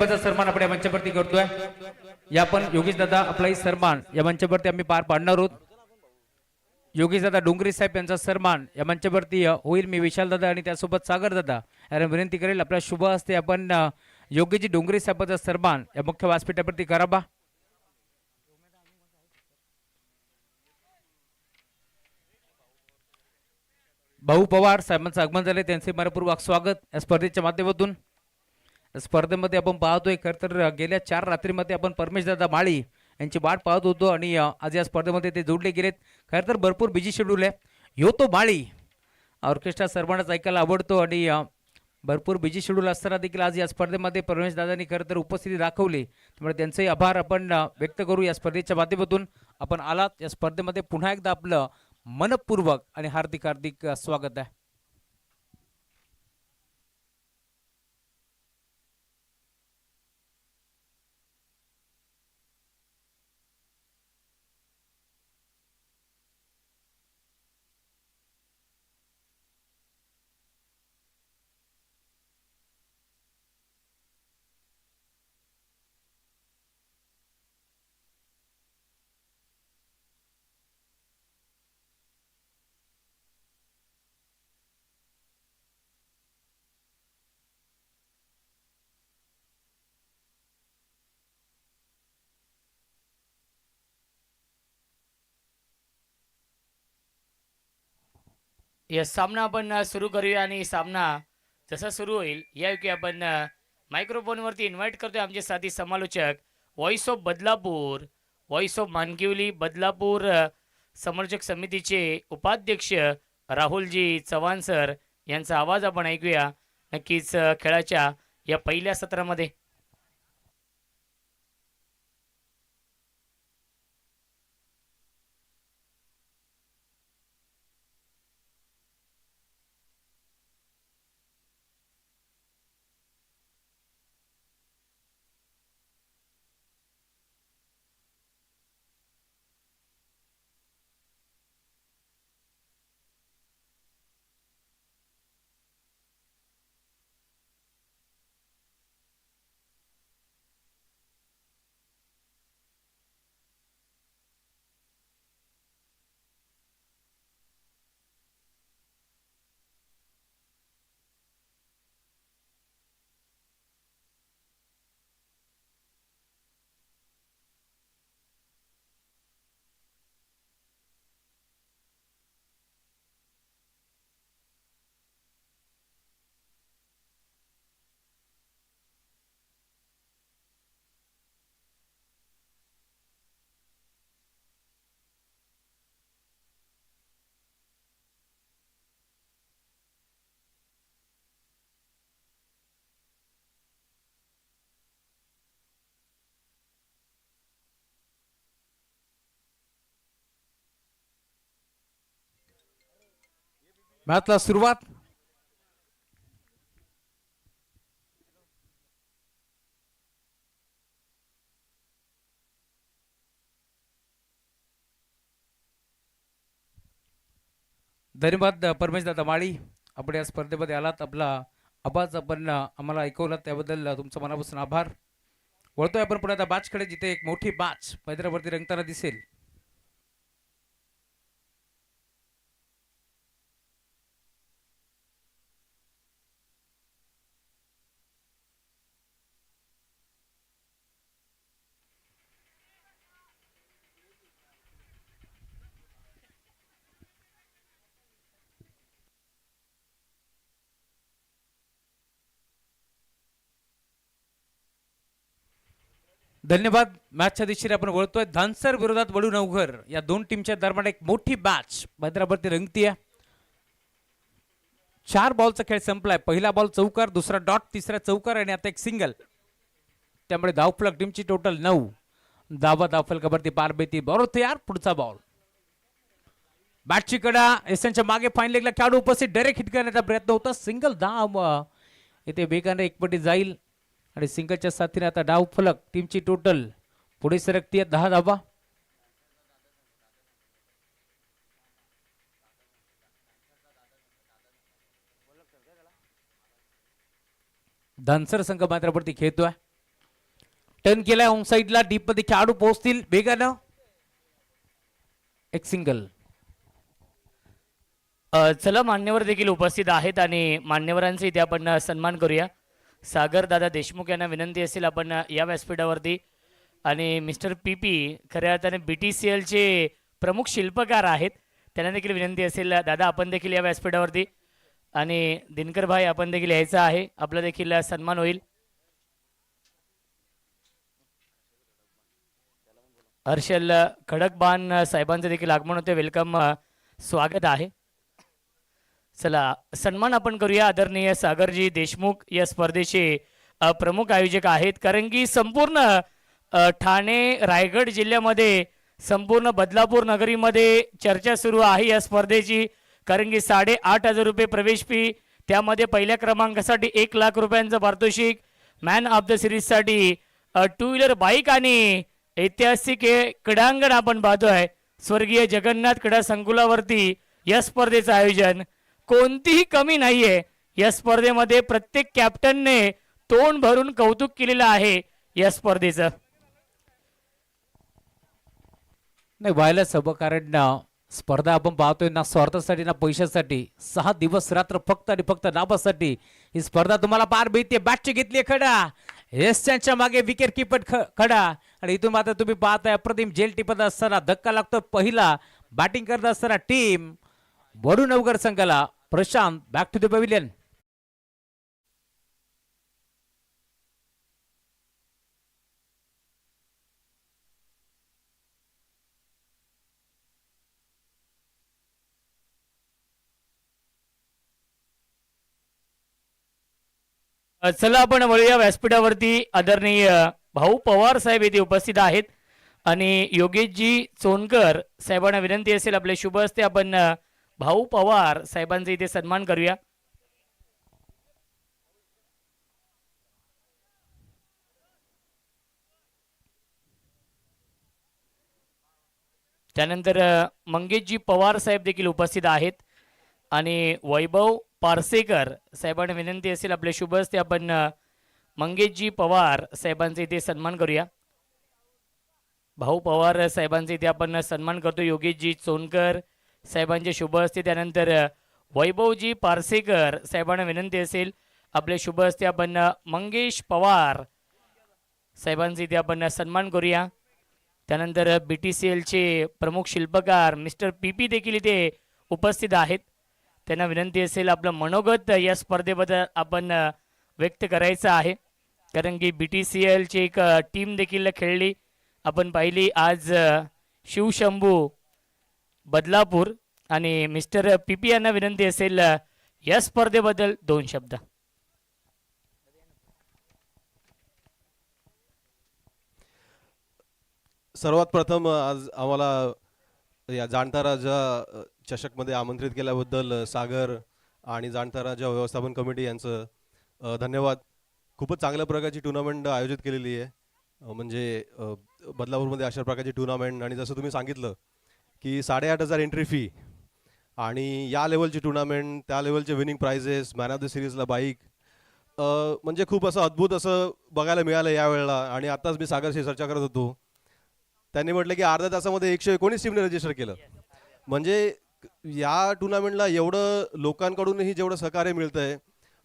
सन्मान आपण या मंचावरती करतोय। या पण योगेश दादा आपलाही सन्मान या मंचावरती आम्ही पार पाडणार आहोत। योगेश दादा डोंगरे साहेब यांचा सन्मान या मंचावरती होईल। मी विशाल दादा आणि त्यासोबत सागर दादा यांना विनंती करेल आपल्या शुभ हस्ते आपण योगेशजी डोंगरे साहेबांचा सन्मान या मुख्य व्यासपीठावरती करावा। भाऊ पवार साहेबांचं आगमन झाले, त्यांचे मनपूर्वक स्वागत या स्पर्धेच्या माध्यमातून। स्पर्धेमध्ये आपण पाहतोय खर तर गेल्या 4 रात्रीमध्ये आपण परमेश दादा माळी यांची वाट पाहत होतो आणि आज या स्पर्धेमध्ये ते जोडले गेलेत। खर तर भरपूर बिजी शेड्यूल आहे। यो तो माळी ऑर्केस्ट्रा सर्वांनाच ऐकायला आवडतो आणि भरपूर बिजी शेड्यूल असताना देखील आज या स्पर्धेमध्ये परमेश दादांनी खर तर उपस्थिती दाखवली, त्यामुळे त्यांचे आभार आपण व्यक्त करू। या स्पर्धेच्या माध्यमातून आपण आलात या स्पर्धेमध्ये पुन्हा एकदा आपलं मनपूर्वक आणि हार्दिक हार्दिक स्वागत आहे। यस, सामना आपण सुरू करूया आणि सामना जसा सुरू होईल यायोगे आपण मायक्रोफोनवरती इन्व्हाइट करतोय आमचे साथी समालोचक voice of Badlapur, voice of Mankivali Badlapur समर्थक समितीचे उपाध्यक्ष राहुलजी चव्हाण सर यांचा आवाज आपण ऐकूया नक्कीच खेळाच्या या पहिल्या सत्रामध्ये। मॅचला सुरुवात धन्यवाद परमेश दादा माळी, आपण या स्पर्धेमध्ये आलात, आपला आवाज आपण आम्हाला ऐकवलात त्याबद्दल तुमचा मनापासून आभार। वळतोय आपण पुन्हा आता मॅचकडे, जिथे एक मोठी मॅच मैदानावरती रंगताना दिसेल। धन्यवाद। मॅचच्या दिशेने आपण वळतोय। धानसर विरोधात वडू नवघर या दोन टीमच्या दरम्यान एक मोठी मॅच मैदानावरती रंगतीये। 4 बॉलचा खेळ संपलाय। पहिला बॉल चौकार, दुसरा डॉट, तिसरा चौकार आणि आता एक सिंगल, त्यामुळे धावफलक टीमची टोटल 9 धावा। धावफलकावरती पार बेती बरोबर तयार। पुढचा बॉल, बॅटची कडा, एसनच्या मागे फाईन लेगला खेळाडू उपस्थित, डायरेक्ट हिट करण्याचा प्रयत्न होता, सिंगल धाव इथे वेगाने एकपटी जाईल आणि सिंगलच्या साथीने आता डाव फलक टीमची टोटल पुढे सरकतीये 10 धावा। धनसर संघ मैदानावरती खेळतोय। टर्न केलाय ऑन साईडला, डीप मध्ये खेळाडू पोहोचतील वेगानं. एक सिंगल. चला मान्यवर देखील उपस्थित आहेत आणि मान्यवरांचे इथे आपण सन्मान करूया. सागर दादा देशमुख यांना विनंती असेल आपण या व्यासपीठावरती. आणि मिस्टर पी पी खऱ्या अर्थाने BTCL चे प्रमुख शिल्पकार आहेत, त्यांना देखील विनंती असेल दादा आपण देखील या व्यासपीठावरती. आणि दिनकर भाई आपण देखील यायचं आहे, आपला देखील सन्मान होईल. हर्षल खडकबान साहेबांचं देखील आगमन होते. वेलकम, स्वागत आहे. चला सन्मान आपण करूया. आदरणीय सागरजी देशमुख या स्पर्धेचे प्रमुख आयोजक आहेत. कारण की संपूर्ण ठाणे रायगड जिल्ह्यामध्ये, संपूर्ण बदलापूर नगरीमध्ये चर्चा सुरू आहे या स्पर्धेची. कारण की 8,500 रुपये प्रवेश फी, त्यामध्ये पहिल्या क्रमांकासाठी 1 लाख रुपयांचं पारितोषिक, मॅन ऑफ द सिरीजसाठी 2 व्हीलर बाईक आणि ऐतिहासिक हे क्रीडांगण आपण पाहतोय स्वर्गीय जगन्नाथ क्रीडा संकुलावरती. या स्पर्धेचं आयोजन कोणतीही कमी नाहीये. या स्पर्धेमध्ये प्रत्येक कॅप्टनने तोंड भरून कौतुक केलेलं आहे या स्पर्धेचं. नाही व्हायलाच हवं, कारण स्पर्धा आपण पाहतोय ना स्वार्थासाठी ना पैशासाठी. 6 दिवस रात्र फक्त आणि फक्त नावासाठी ही स्पर्धा तुम्हाला पार मिळते. बॅटची घेतली खडा, त्यांच्या मागे विकेट कीपर खडा. आणि इथून मात्र तुम्ही पाहताय अप्रतिम जेल टिपत असताना धक्का लागतो पहिला. बॅटिंग करत असताना टीम वडूनवगर संघाला. Prashant back to the pavilion. चला आपण वळूया व्यासपीठावरती. आदरणीय भाऊ पवार साहेब येथे उपस्थित आहेत आणि योगेशजी चोनकर साहेबांना विनंती असेल आपले शुभ हस्ते आपण भाऊ पवार साहेबांचा इथे सन्मान करूया. त्यानंतर मंगेशजी पवार साहेब देखील उपस्थित आहेत आणि वैभव पारसेकर साहेबांना विनंती असेल आपले शुभ हस्ते आपण मंगेशजी पवार साहेबांचा इथे सन्मान करूया. भाऊ पवार साहेबांचा इथे आपण सन्मान करतो योगेशजी चोनकर साहेबांचे शुभ हस्ते. त्यानंतर वैभवजी पारसेकर साहेबांना विनंती असेल आपले शुभ हस्ते आपण मंगेश पवार साहेबांचा इथे आपण सन्मान करूया. त्यानंतर BTCL चे प्रमुख शिल्पकार मिस्टर PP देखील इथे उपस्थित आहेत, त्यांना विनंती असेल आपलं मनोगत या स्पर्धेबद्दल आपण व्यक्त करायचं आहे. कारण की BTCL ची एक टीम देखील खेळली आपण पाहिली आज. शिवशंभू बदलापूर आणि मिस्टर PP यांना विनंती असेल या स्पर्धेबद्दल 2 शब्द. सर्वात प्रथम आज आम्हाला या जाणता राजा चषकमध्ये आमंत्रित केल्याबद्दल सागर आणि जाणता राजा व्यवस्थापन कमिटी यांचं धन्यवाद. खूपच चांगल्या प्रकारची टुर्नामेंट आयोजित केलेली आहे. म्हणजे बदलापूरमध्ये अशा प्रकारची टुर्नामेंट, आणि जसं तुम्ही सांगितलं की 8,500 एंट्री फी आणि या लेवलची टुर्नामेंट, त्या लेवलचे winning prizes, man of the सिरीजला बाईक, म्हणजे खूप असं अद्भुत असं बघायला मिळालं यावेळेला. आणि आत्ताच मी सागरशी चर्चा करत होतो, त्यांनी म्हटलं की अर्ध्या तासामध्ये 119 टीमने रजिस्टर केलं. म्हणजे या टुर्नामेंटला एवढं लोकांकडूनही जेवढं सहकार्य मिळतं आहे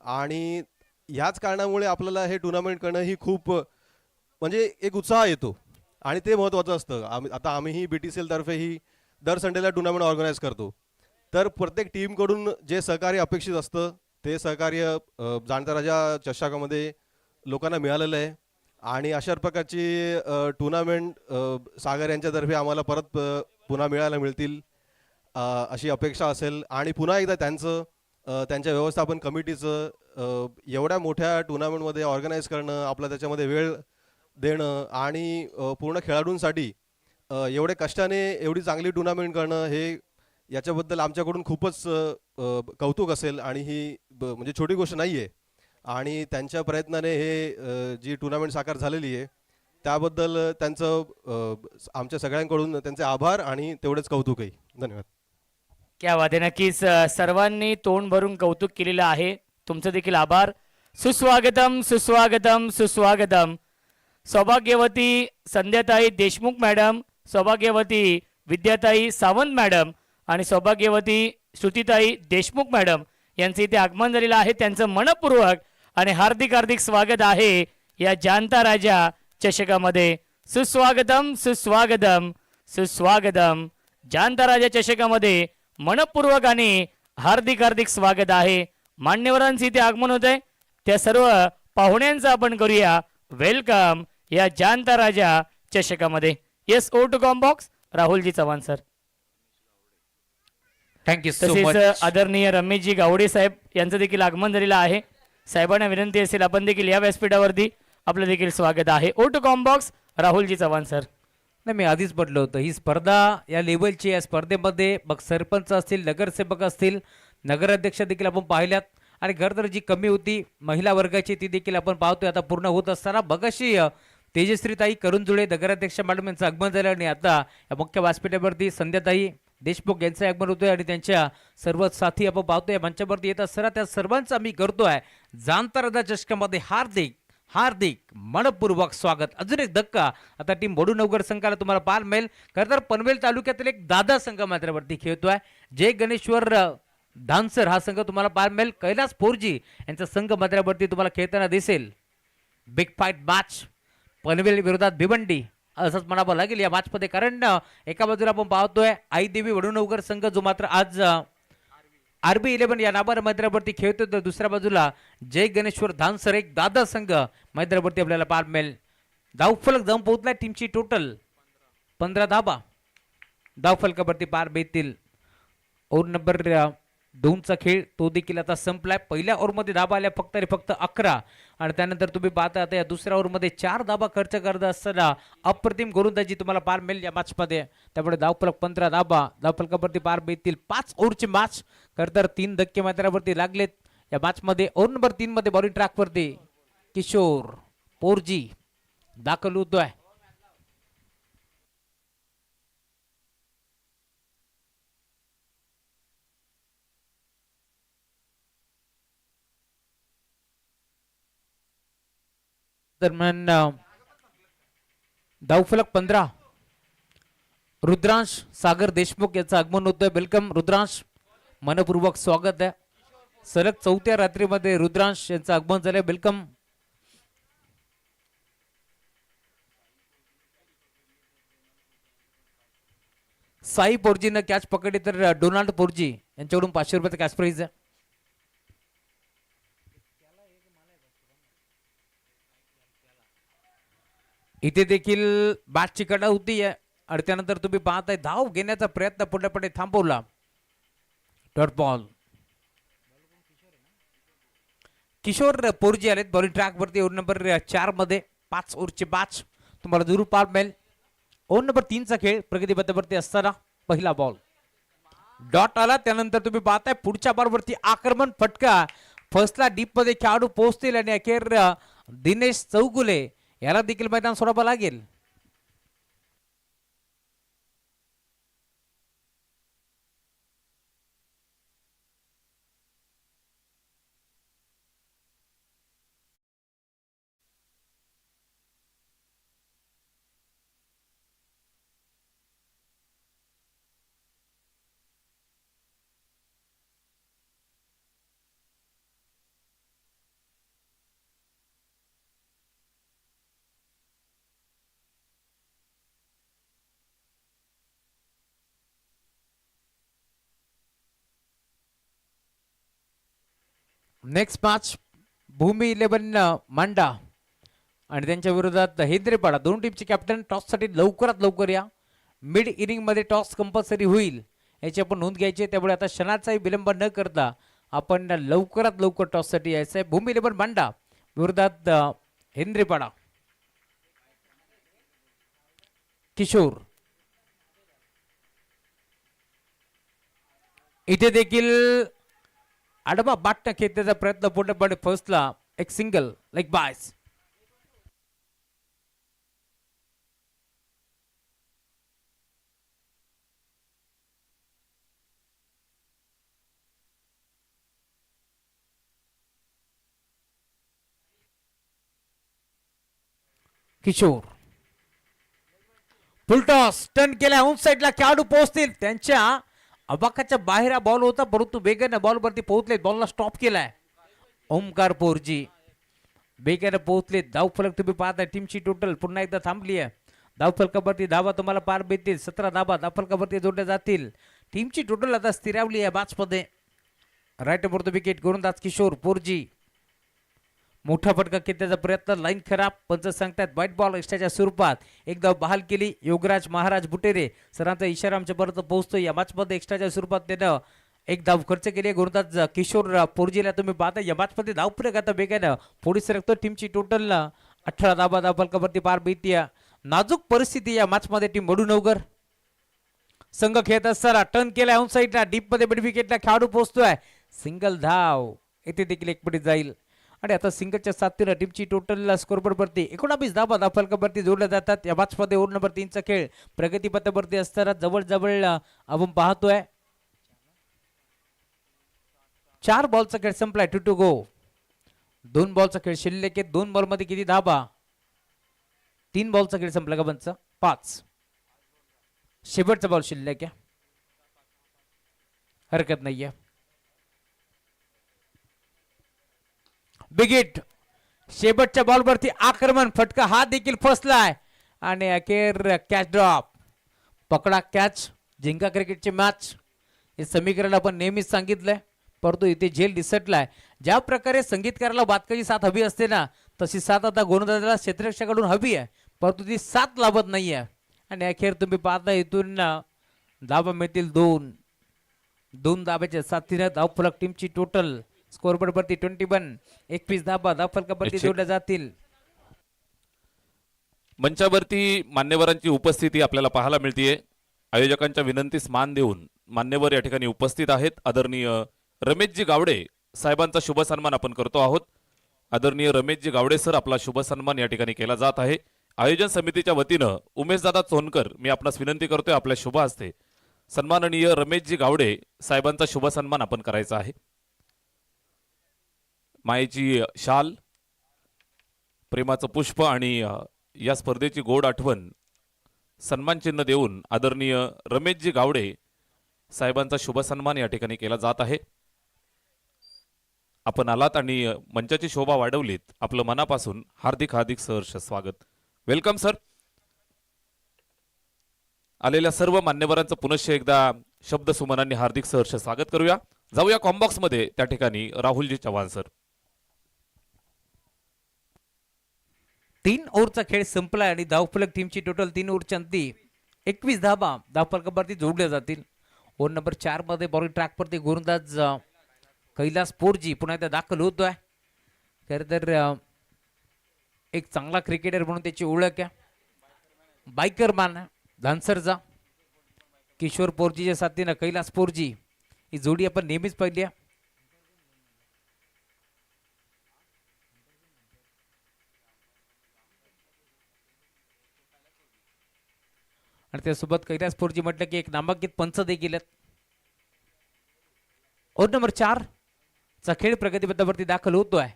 आणि ह्याच कारणामुळे आपल्याला हे टुर्नामेंट करणं ही खूप म्हणजे एक उत्साह येतो आणि ते महत्त्वाचं असतं. आता आम्हीही BTCL तर्फे ही दर संडेला टुर्नामेंट ऑर्गनाईज करतो. तर प्रत्येक टीमकडून जे सहकार्य अपेक्षित असतं ते सहकार्य जाणता राजा चषकामध्ये लोकांना मिळालेलं आहे. आणि अशा प्रकारची टुर्नामेंट सागर यांच्यातर्फे आम्हाला परत पुन्हा मिळायला मिळतील अशी अपेक्षा असेल. आणि पुन्हा एकदा त्यांच्या व्यवस्थापन कमिटीचं एवढ्या मोठ्या टुर्नामेंटमध्ये ऑर्गनाईज करणं, आपलं त्याच्यामध्ये वेळ देणं आणि पूर्ण खेळाडूंसाठी एवढे कष्टाने एवढी चांगली टुर्नामेंट करणं, हे याच्याबद्दल आमच्याकडून खूपच कौतुक असेल. आणि ही म्हणजे छोटी गोष्ट नाही आहे. आणि त्यांच्या प्रयत्नाने हे जी टुर्नामेंट साकार झालेली आहे त्याबद्दल त्यांचं आमच्या सगळ्यांकडून त्यांचे आभार आणि तेवढेच कौतुकही. धन्यवाद. क्या बात आहे. नक्कीच सर्वांनी तोंड भरून कौतुक केलेलं आहे. तुमचं देखील आभार. सुस्वागतम सुस्वागतम सुस्वागतम. सौभाग्यवती संध्याताई देशमुख मॅडम, सौभाग्यवती विद्याताई सावंत मॅडम आणि सौभाग्यवती श्रुतीताई देशमुख मॅडम यांचे इथे आगमन झालेलं आहे. त्यांचं मनपूर्वक आणि हार्दिक हार्दिक स्वागत आहे या जाणता राजा चषकामध्ये. सुस्वागतम सुस्वागतम सुस्वागतम. जाणता राजा चषकामध्ये मनपूर्वक आणि हार्दिक हार्दिक स्वागत आहे. मान्यवरांचे इथे आगमन होत आहे. त्या सर्व पाहुण्यांचं आपण करूया वेलकम या जाणता राजा चषकामध्ये. येस, ओ टू कॉम्बॉक्स Rahul ji Chavan sir. Thank you so much. तसेच आदरणीय रमेशजी गावडे साहेब यांचं देखील आगमन झालेलं आहे. साहेबांना विनंती असेल आपण देखील या व्यासपीठावरती आपलं देखील स्वागत आहे. ओ टू कॉम्बॉक्स राहुलजी चव्हाण सर. नाही, मी आधीच म्हटलं होतं ही स्पर्धा या लेवलची. या स्पर्धेमध्ये मग सरपंच असतील, नगरसेवक असतील, नगराध्यक्ष देखील आपण पाहिल्यात आणि खरं जी कमी होती महिला वर्गाची ती देखील आपण पाहतोय आता पूर्ण होत असताना. बघशी तेजश्रीताई करुणजुळे नगराध्यक्ष मॅडम यांचं आगमन झालं आणि आता या मुख्य व्यासपीठावरती संध्याताई देशमुख यांचं आगमन होतोय आणि त्यांच्या सर्व साथी आपण पाहतोय मंचावरती येत असताना त्या सर्वांचं आम्ही करतोय जाणता राजा चषकामध्ये हार्दिक हार्दिक मनपूर्वक स्वागत. अजून एक धक्का आता टीम बोडूनगर संघाला तुम्हाला पाहायला मिळेल. खरं तर पनवेल तालुक्यातील एक दादा संघ मात्रावरती खेळतोय. जय गणेश्वर धानसर हा संघ तुम्हाला पाहायला मिळेल. कैलास फोरजी यांचा संघ मात्रावरती तुम्हाला खेळताना दिसेल. बिग फाईट मॅच पनवेल विरोधात भिवंडी असंच म्हणावं लागेल या मॅचमध्ये. कारण एका बाजूला आपण पाहतोय आई देवी वडुणवकर संघ जो मात्र आज RB11 या नावाने मैदानावरती खेळतो, तर दुसऱ्या बाजूला जय गणेश्वर धानसर एक दादा संघ मैदानावरती आपल्याला पाहायला मिळेल. धावफलक जाऊन पोहोचलाय टीमची टोटल 15 धाबा धावफलकावरती पार बेतील. ओव्हर नंबर 2चा खेळ तो देखील आता संपलाय. पहिल्या ओव्हरमध्ये धाबा आल्या फक्त आणि फक्त 11 आणि त्यानंतर तुम्ही पाहता आता या दुसऱ्या ओव्हरमध्ये 4 धाबा खर्च करत असताना अप्रतिम गोलंदाजी तुम्हाला पार मिळेल या मॅचमध्ये. त्यामुळे धावफलक 15 धाबा धावफलकावरती पार बेतील. 5 ओव्हरची मॅच. खरं तर 3 धक्के मैदानावरती लागलेत या मॅचमध्ये. ओव्हर नंबर 3 मध्ये बॉलिंग ट्रॅकवरती किशोर पोरजी दाखल होतोय. दरम्यान धावफलक 15 रुद्रांश सागर देशमुख याचं आगमन होतंय. वेलकम रुद्रांश, मनपूर्वक स्वागत आहे. सलग 4थ्या रात्रीमध्ये रुद्रांश यांचं आगमन झालंय. वेलकम. साई पोरजीनं कॅच पकडली तर डोनाल्ड पोरजी यांच्याकडून 500 रुपयाचं कॅश प्राइज आहे. इथे देखील बॅटची कडा होती आणि त्यानंतर तुम्ही पाहताय धाव घेण्याचा प्रयत्न पूर्णपणे थांबवला. Dot ball. किशोर पोरजी आलेत बॉलिंग ट्रॅक वरती. ओव्हर नंबर 4 मध्ये 5 ओव्हरची मॅच तुम्हाला जरूर पाहायला मिळेल. ओव्हर नंबर 3चा खेळ प्रगतीपथावरती असताना पहिला बॉल डॉट आला. त्यानंतर तुम्ही पाहताय पुढच्या बॉलवरती आक्रमण फटका. फर्स्टला डीप मध्ये खेळाडू पोहोचतील आणि अखेर दिनेश चौगुले याला देखील मैदान सोडावं लागेल. नेक्स्ट मॅच भूमी 11 मांडा आणि त्यांच्या विरोधात हेद्रेपाडा. दोन टीमचे कॅप्टन टॉससाठी लवकरात लवकर या. मिड इनिंग मध्ये टॉस कंपल्सरी होईल याची आपण नोंद घ्यायची. त्यामुळे आता क्षणाचाही विलंब न करता आपण लवकरात लवकर टॉससाठी यायचं आहे. भूमी 11 मांडा विरोधात हेंद्रेपाडा. किशोर इथे देखील आडवा बाट खेळण्याचा प्रयत्न पूर्णपणे फर्स्टला एक single leg byes. Kishore full toss turn केला ऑन साइडला खेळाडू पोहोचतील त्यांच्या अबाकाच्या बाहेर हा बॉल होता परंतु वेगाने बॉल वरती पोहोचले बॉलला स्टॉप केलाय ओमकार पोरजी वेगाने पोहोचले धावफलक तुम्ही पाहता टीमची टोटल पुन्हा एकदा थांबली आहे धावफलकावरती धावा तुम्हाला पार भेटतील 17 धावा धावफलकावरती जोडल्या जातील टीमची टोटल आता स्थिरावली आहे मॅच मध्ये राईट वरती विकेट गोलंदाज किशोर पोरजी मोठा फटका खेळण्याचा प्रयत्न लाईन खराब पंच सांगतात व्हाईट बॉल एक्स्ट्राच्या स्वरूपात एक धाव बहाल केली योगराज महाराज बुटेरे सरांचा इशारा आमच्यापर्यंत पोहोचतो या मॅच मध्ये एक्स्ट्राच्या स्वरूपात त्यानं एक धाव खर्च केली गोलंदाज किशोर पोरजीला तुम्ही पाहता या मॅच मध्ये धाव फरक आता वेगानं पुढे सरकतो टीमची टोटल 18 धावा धावफलकावरती पार भेटते नाजूक परिस्थिती या मॅच मध्ये टीम वडूनगर संघ खेळत असताना टर्न केलाय ऑन साइडला डीप मध्ये मिड विकेटला खेळाडू पोहोचतोय सिंगल धाव येथे देखील एक पटी जाईल आणि आता सिंगलच्या साथीनं टीमची टोटल स्कोरबोर्ड वरती 19 धावा धावफलकावरती जोडल्या जातात या मॅच मध्ये ओव्हर नंबर 3 चा खेळ प्रगतीपथावरती असताना जवळ आपण पाहतोय 4 बॉलचा खेळ संपलाय 2 टू गो 2 बॉलचा खेळ शिल्लक आहे 2 बॉल मध्ये किती धावा 3 बॉलचा खेळ संपला का पंच 5 शेवटचा बॉल शिल्लक आहे हरकत नाहीये बिग हिट शेवटच्या बॉलवरती आक्रमण फटका हा देखील फसलाय आणि अखेर कॅच ड्रॉप पकडा कॅच जिंका क्रिकेटची मॅच हे समीकरण आपण नेहमीच सांगितलंय परंतु इथे झेल दिसटलाय ज्या प्रकारे संगीतकाराला वादकाची साथ हवी असते ना तशी साथ आता गोलंदाजाला क्षेत्ररक्षकाकडून हवी आहे परंतु ती साथ लाभत नाहीये आणि अखेर तुम्ही पाहता इथून धावा मिळतील 2 धाब्याच्या साथीने धावफलक टीमची टोटल स्कोरबोर्ड वरती 21 धावा धावफलकावरती जोडल्या जातील मंचावरती मान्यवरांची उपस्थिती आपल्याला पाहायला मिळते आयोजकांच्या विनंतीस मान देऊन मान्यवर या ठिकाणी उपस्थित आहेत आदरणीय रमेशजी गावडे साहेबांचा शुभ सन्मान आपण करतो आहोत आदरणीय रमेशजी गावडे सर आपला शुभ सन्मान या ठिकाणी केला जात आहे आयोजन समितीच्या वतीनं उमेशदादा चोनकर मी आपणास विनंती करतोय आपल्या शुभ हस्ते सन्माननीय रमेशजी गावडे साहेबांचा शुभ सन्मान आपण करायचा आहे मायेची शाल प्रेमाचं पुष्प आणि या स्पर्धेची गोड आठवण सन्मान चिन्ह देऊन आदरणीय रमेशजी गावडे साहेबांचा शुभ सन्मान या ठिकाणी केला जात आहे आपण आलात आणि मंचाची शोभा वाढवलीत आपलं मनापासून हार्दिक सहर्ष स्वागत वेलकम सर आलेल्या सर्व मान्यवरांचं पुनश्च एकदा शब्द सुमनांनी हार्दिक सहर्ष स्वागत करूया जाऊया कॉम्बॉक्स मध्ये त्या ठिकाणी राहुलजी चव्हाण सर 3 ओव्हरचा खेळ संपला आणि धावफलक टीमची टोटल 3 ओव्हरच्या अंती 21 धावा धावफलकावरती जोडल्या जातील ओव्हर नंबर 4 मध्ये बॉलिंग ट्रॅक वरती गोलंदाज कैलास पोरजी पुन्हा एकदा दाखल होतोय खरं तर एक चांगला क्रिकेटर म्हणून त्याची ओळख आहे बायकर मान धानसरचा किशोर पोरजीच्या साथीनं कैलास पोरजी ही जोडी आपण नेहमीच पाहिली आहे आणि त्यासोबत कैलास पोरजी म्हटलं की एक नामांकित पंच देखील आहेत ओव्हर नंबर 4 चा खेळ प्रगतीपथावरती दाखल होतोय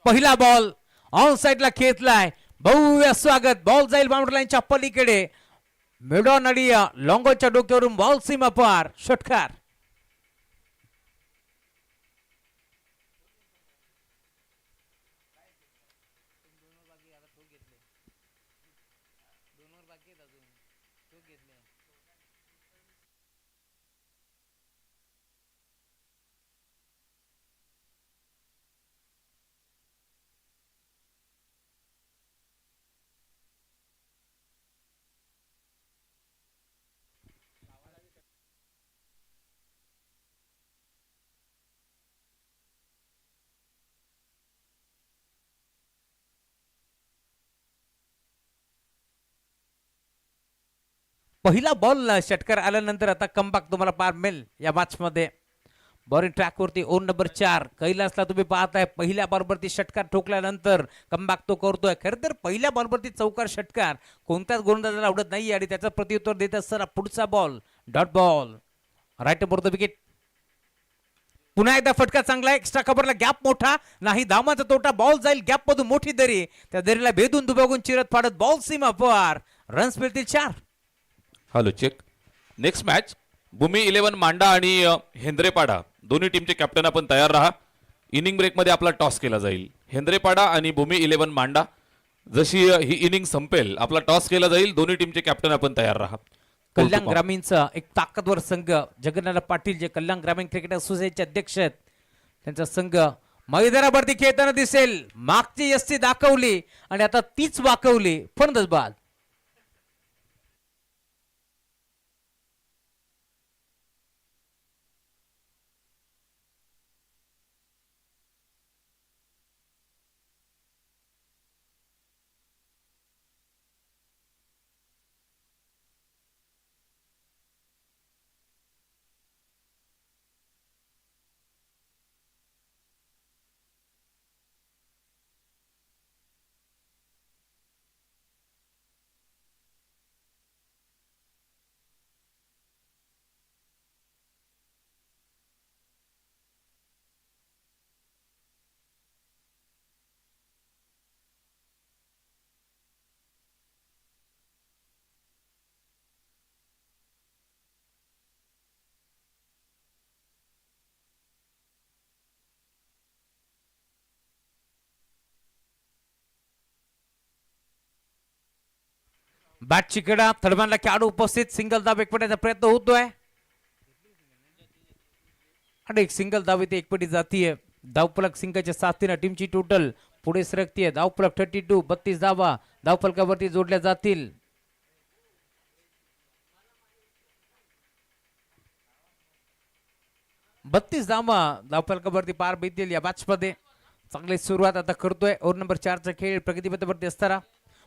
पहिला बॉल ऑन साइडला खेचलाय भव्य स्वागत बॉल जाईल बाउंड्री लाईनच्या पलीकडे मेडॉन आणि लॉंगोच्या डोक्यावरून बॉल सीमा पार षटकार पहिला बॉल षटकार आल्यानंतर आता कमबॅक तुम्हाला पार मिळेल या मॅच मध्ये बॉलिंग ट्रॅक वरती ओव्हर नंबर 4 कैलासला तुम्ही पाहताय पहिल्या बॉलवरती षटकार ठोकल्यानंतर कमबॅक तो करतोय खरं तर पहिल्या बॉलवरती चौकार षटकार कोणत्याच गोलंदाजाला आवडत नाही आणि त्याचं प्रत्युत्तर देत असताना पुढचा ball dot ball right board the wicket पुन्हा एकदा फटका चांगला एक्स्ट्रा कव्हरला गॅप मोठा नाही धामाचा तोटा बॉल जाईल गॅप मधून मोठी दरी त्या दरीला भेदून दुभागून चिरत फाडत बॉल सीमा पार रन्स मिळतील 4. Hello check. नेक्स्ट मॅच भूमी 11 मांडा आणि हेंद्रेपाडा दोन्ही टीमचे कॅप्टन आपण तयार राहा. इनिंग ब्रेक मध्ये आपला टॉस केला जाईल. हेंद्रेपाडा आणि भूमी 11 मांडा जशी ही इनिंग संपेल आपला टॉस केला जाईल. दोन्ही टीमचे कॅप्टन आपण तयार राहा. कल्याण ग्रामीणचा एक ताकदवर संघ जगन्नाथ पाटील जे कल्याण ग्रामीण क्रिकेट असोसिएशनचे अध्यक्ष आहेत त्यांचा संघ मैदानावरती खेळताना दिसेल. मागची यस्ती दाखवली आणि आता तीच वाकवली. फलंदाज बाद. बॅट चिकडा थडमानला खेळाडू उपस्थित. सिंगल धाव एकपटाचा प्रयत्न होतोय आणि एक सिंगल धाव इथे एकपटी जातीये. धावफलक सिंगलच्या साथीनं टीमची टोटल पुढे सरकतीये. धावफलक 32 32 धावा धावफलकावरती जोडल्या जातील. बत्तीस धावा धावफलकावरती पार बेतील या मॅच मध्ये. चांगली सुरुवात आता करतोय ओव्हर नंबर 4 चा खेळ प्रगतीपथावरती असताना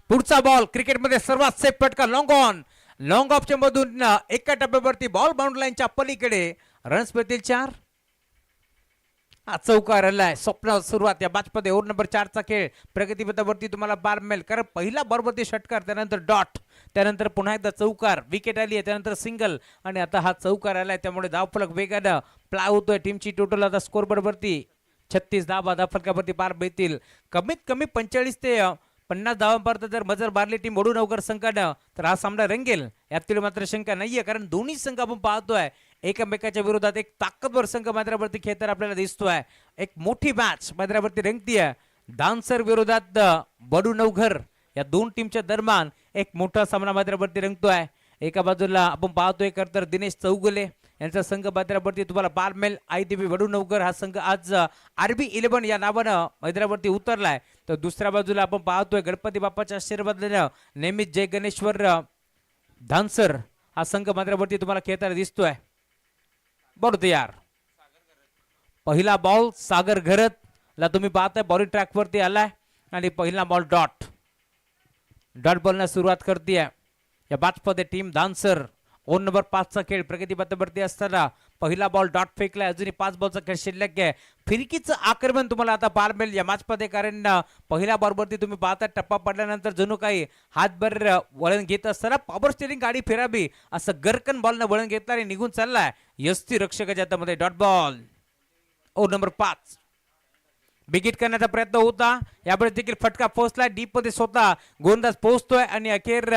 पुढचा बॉल क्रिकेटमध्ये सर्वात सेफ फटका लॉंग ऑन. लॉंग ऑफच्या मधून एका टप्प्यावरती बॉल बाउंड लाईनच्या पलीकडे रन्स मिळतील 4. हा चौकार आलाय. स्वप्न सुरुवात या मॅच मध्ये ओव्हर नंबर 4 चा खेळ प्रगतीपथावरती तुम्हाला बार मिळेल कारण पहिला बॉलवरती षटकार त्यानंतर डॉट त्यानंतर पुन्हा एकदा चौकार विकेट आली आहे त्यानंतर सिंगल आणि आता हा चौकार आलाय त्यामुळे धावफलक वेगानं प्लाय होतोय. टीमची टोटल आता स्कोर बरोबरती 36 धावा धावफलकावरती पार बेतील. कमीत कमी 45 ते 50 धावांपर्यंत जर मजर मारली टीम वडून अवघड संघानं तर हा सामना रंगेल यातील मात्र शंका नाहीये कारण दोन्ही संघ आपण पाहतोय एकमेकाच्या विरोधात एक ताकदवर संघ मैदानावरती खेळताना आपल्याला दिसतोय. एक मोठी मॅच मैदानावरती रंगतीये. दानसर विरोधात बडू नवघर या दोन टीमच्या दरम्यान एक मोठा सामना मैदानावरती रंगतोय. एका बाजूला आपण पाहतोय तर दिनेश चौगुले यांचा संघ मैदानावरती तुम्हाला पार मिळेल. आयदेवी वडूनवकर हा संघ आज RB 11 या नावानं मैदानावरती उतरलाय तर दुसऱ्या बाजूला आपण पाहतोय गणपती बाप्पाच्या आशीर्वादाने नेहमीच जय गणेश्वर धानसर हा संघ मैदानावरती तुम्हाला खेळताना दिसतोय. बरोबर तयार. पहिला बॉल सागर घरत ला तुम्ही पाहताय बॉलिंग ट्रॅक वरती आलाय आणि पहिला बॉल डॉट बॉलना सुरुवात करते या मॅच मध्ये टीम धानसर. ओव्हर नंबर 5 चा खेळ प्रगतीपथावरती असताना पहिला बॉल डॉट फेकलाय. अजूनही 5 बॉलचा खेळ शिल्लक आहे. फिरकीचं आक्रमण तुम्हाला आता पार मिळेल या मॅच मध्ये कारण पहिल्या बॉलवरती तुम्ही पाहता टप्पा पडल्यानंतर जणू काही हातभर वळण घेत असताना पॉवर स्टेरिंग गाडी फिरावी असं गरकन बॉलनं वळण घेतलं आणि निघून चाललाय यस्ती रक्षकाच्या हातामध्ये. डॉट बॉल ओव्हर नंबर 5 बिगिट करण्याचा प्रयत्न होता यावेळेस देखील फटका पोहोचला डीप मध्ये स्वतः गोलंदाज पोहोचतोय आणि अखेर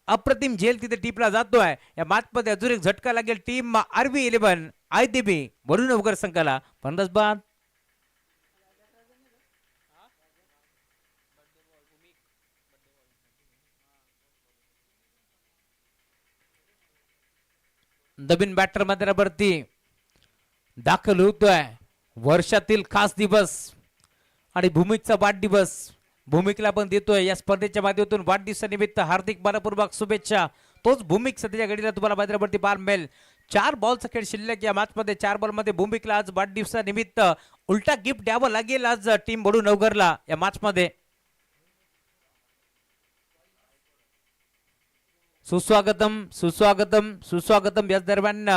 अप्रतिम झेल तिथे टीपला जातोय. या मॅच मध्ये अजून एक झटका लागेल टीम RB 11 आयदेवी वडून अवघड संघाला. फलंदाज बाद. नवीन बॅटर मैदानावरती दाखल होतोय. वर्षातील खास दिवस आणि भूमिकचा वाढदिवस भूमिकला पण देतोय या स्पर्धेच्या माध्यमातून. वाढदिवसानिमित्त हार्दिक मनपूर्वक शुभेच्छा. तोच भूमिक सध्याच्या घडीला तुम्हाला मैदानावरती पार मिळेल. 4 बॉलचा खेळ शिल्लक या मॅच मध्ये. 4 बॉल मध्ये भूमिकला आज वाढदिवसानिमित्त उलटा गिफ्ट द्यावं लागेल आज टीम बडू नवघरला या मॅच मध्ये. सुस्वागतम सुस्वागतम सुस्वागतम. याच दरम्यान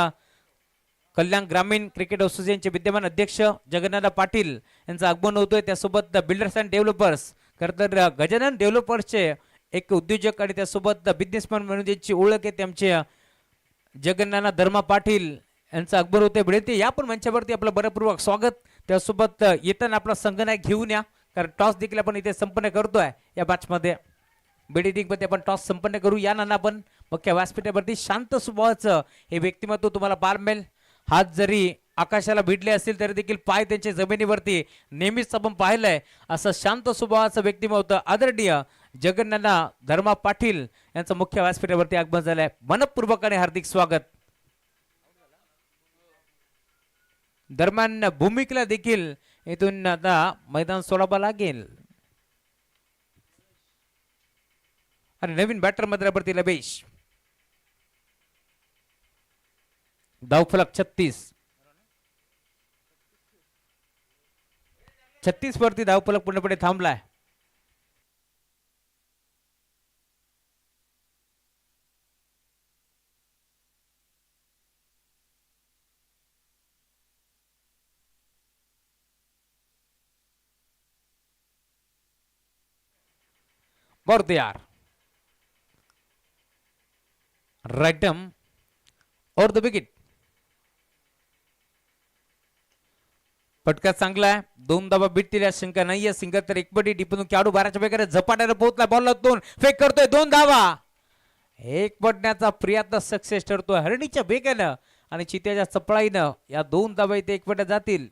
कल्याण ग्रामीण क्रिकेट असोसिएशनचे विद्यमान अध्यक्ष जगन्नाथ पाटील यांचं आगमन होतोय. त्यासोबत बिल्डर्स अँड डेव्हलपर्स खरं गजानन डेव्हलपर्सचे एक उद्योजक आणि त्यासोबत बिझनेसमॅन म्हणून ज्यांची ओळख आहे त्यांचे जगन्नाथ धर्मा पाटील यांचं अकबर होते भिडेते या पण मंचावरती आपलं बरपूर्वक स्वागत. त्यासोबत येताना आपला संघनायक घेऊन या, कारण टॉस देखील आपण इथे संपन्न करतोय या मॅचमध्ये. बिडिंग मध्ये आपण टॉस संपन्न करू. या नाना आपण मुख्य व्यासपीठावरती शांत स्वभावाचं हे व्यक्तिमत्व तुम्हाला पाहायला मिळेल. हात जरी आकाशाला भिडले असतील तरी देखील पाय त्यांच्या जमिनीवरती नेहमीच आपण पाहिलंय. असं शांत स्वभावाचं व्यक्तिमत्व आदरणीय जगन्नाना धर्मा पाटील यांचं मुख्य व्यासपीठावरती आगमन झालंय. मनपूर्वकाने हार्दिक स्वागत. दरम्यान भूमिकेला देखील इथून आता मैदान सोडावं लागेल आणि नवीन बॅटर मैदानावरती लबेश. धावफलक 36 वरती धावफलक पूर्णपणे थांबलाय. बहुत तैयार राइटम और द विकेट. फटका चांगला आहे. 2 धावा भेटतील शंका नाहीये. सिंगर तर एकपटी टिपून खेळाडू बाराच्या बेकार झपाट्याने पोहोचला. बॉलला 2 फेक करतोय. 2 धावा. एक पडण्याचा प्रयत्न सक्सेस ठरतोय हरणीच्या वेगानं आणि चित्याच्या चपळाईनं. या 2 धावा इथे एकपट्या जातील.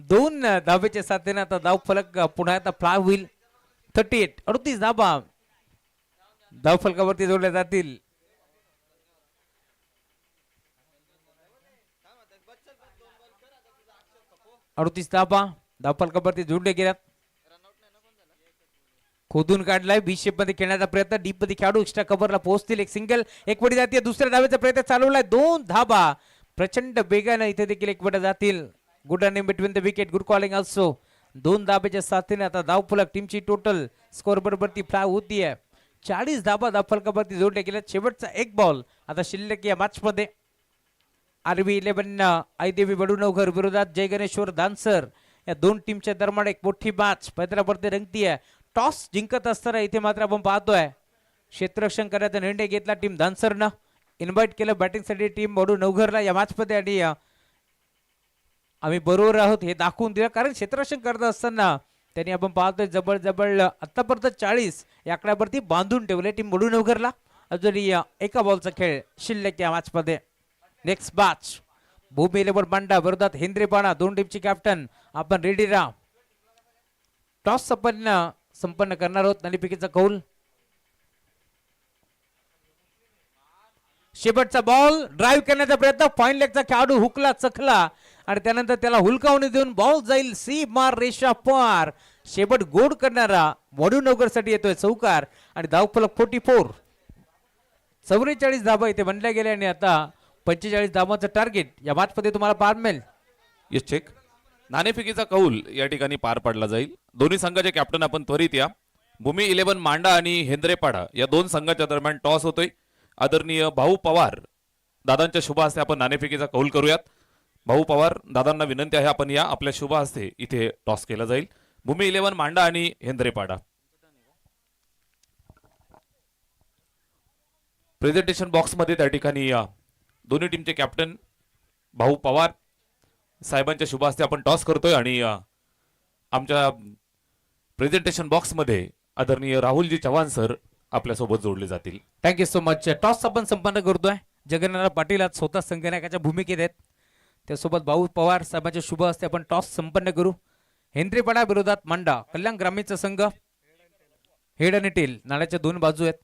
दोन धावेच्या साथीने आता धाव फलक पुन्हा आता फ्लाय होईल. 38 धाबा धाव फलकावरती जोडल्या जातील. धाबा धाव फलकावरती जोडले गेल्यात. खोदून काढलाय. 20 शेप मध्ये खेळण्याचा प्रयत्न. डीप मध्ये खेळाडू एक्स्ट्रा कव्हरला पोहोचतील. एक सिंगल एक वडी जाते. दुसऱ्या धावेचा प्रयत्न चालवलाय. 2 धाबा प्रचंड वेगानं इथे देखील एक वडी जातील. Good running between the wicket. Good calling also. 2 धाब्याच्या साथीने आता धाव फलक टीमची टोटल स्कोर बरोबरती फ्लाय होतीये. 40 धाबा धाव फलकावरती जोडल्या गेल्या. शेवटचा एक बॉल आता शिल्लक या मॅच मध्ये. आरबी 11 आयदेवी वडुनवघर विरोधात जय गणेश्वर दानसर या 2 टीमच्या दरम्यान एक मोठी मॅच पैदरावरती रंगतीये. टॉस जिंकत असताना इथे मात्र आपण पाहतोय क्षेत्ररक्षण करण्याचा निर्णय घेतला टीम दानसरनं. इन्व्हाइट केलं बॅटिंगसाठी टीम वडुनवघरला या मॅच मध्ये आणि आम्ही बरोबर आहोत हे दाखवून दिलं, कारण क्षेत्ररक्षण करत असताना त्यांनी आपण पाहतोय जबळ आतापर्यंत 40 या आकड्यावरती बांधून ठेवले टीम वडुनवघरला. अजून एका बॉलचा खेळ शिल्लक या मॅच मध्ये. नेक्स्ट मॅच भूमी 11 बांडा विरोधात हेंद्रेपाडा. 2 टीमची कॅप्टन आपण रेडी राहा. टॉस संपन्न करणार आहोत. नाणेफेकीचा कौल. शेवटचा बॉल ड्राईव्ह करण्याचा प्रयत्न. फाईन लेगचा खेळाडू हुकला चखला आणि त्यानंतर त्याला हुलकावणी देऊन बॉल जाईल सीमार रेषा पार. शेवट गोड करणारा वडुनवघर साठी येतोय चौकार आणि धावफलक 44. 44 धाबा इथे बनल्या गेल्या आणि आता 45 धाबांचं टार्गेट या मॅच मध्ये तुम्हाला पाहायला मिळेल. Yes check. नाणेफेकीचा कौल या ठिकाणी पार पाडला जाईल. दोन्ही संघाचे कॅप्टन आपण त्वरित या. भूमी 11 मांडा आणि हेंद्रेपाडा या 2 संघाच्या दरम्यान टॉस होतोय. आदरणीय भाऊ पवार दादांच्या शुभ हस्ते आपण नाणेफेकीचा कौल करूयात. भाऊ पवार दादांना विनंती आहे आपण या. आपल्या शुभ हस्ते इथे टॉस केला जाईल. भूमी 11 मांडा आणि हेंद्रेपाडा. प्रेझेंटेशन बॉक्स मध्ये त्या ठिकाणी दोन्ही टीमचे कॅप्टन भाऊ पवार साहेबांच्या शुभ हस्ते आपण टॉस करतोय आणि आमच्या प्रेझेंटेशन बॉक्स मध्ये आदरणीय राहुलजी चव्हाण सर आपल्यासोबत जोडले जातील. Thank you so much. टॉस आपण संपन्न करतोय. जगन्नाथ पाटील आज स्वतः संगणकाच्या भूमिकेत आहेत. त्यासोबत भाऊ पवार साहेबांच्या शुभ हस्ते आपण टॉस संपन्न करू. हेंद्रेपाडा विरोधात मांडा. कल्याण ग्रामीणचा संघ. हेड आणि टेल नाण्याच्या 2 बाजू आहेत.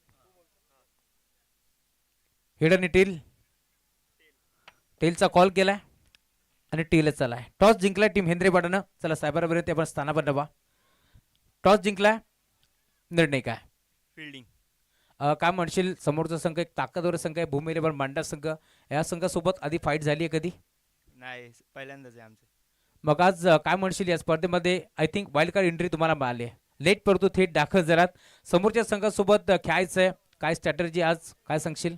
हेड आणि टेल. टेलचा कॉल केलाय आणि टेलच चालाय. टॉस जिंकलाय टीम हेंद्रेपाडानं. चला साहेबांना विरोधी आपण स्थानावर डबा. टॉस जिंकलाय. निर्णय काय? फिल्डिंग. काय म्हणशील? समोरचा संघ एक ताकदवर संघ आहे. भूमी 11 मांडा संघ. या संघासोबत आधी फाईट झाली आहे कधी? नाही, पहिल्यांदाच आहे आमचं. मग आज काय म्हणशील या स्पर्धेमध्ये? I think wild card entry तुम्हाला मिळाली आहे. लेट परंतु थेट दाखल झालात. समोरच्या संघासोबत खेळायचंय. काय स्ट्रॅटेजी आज काय सांगशील?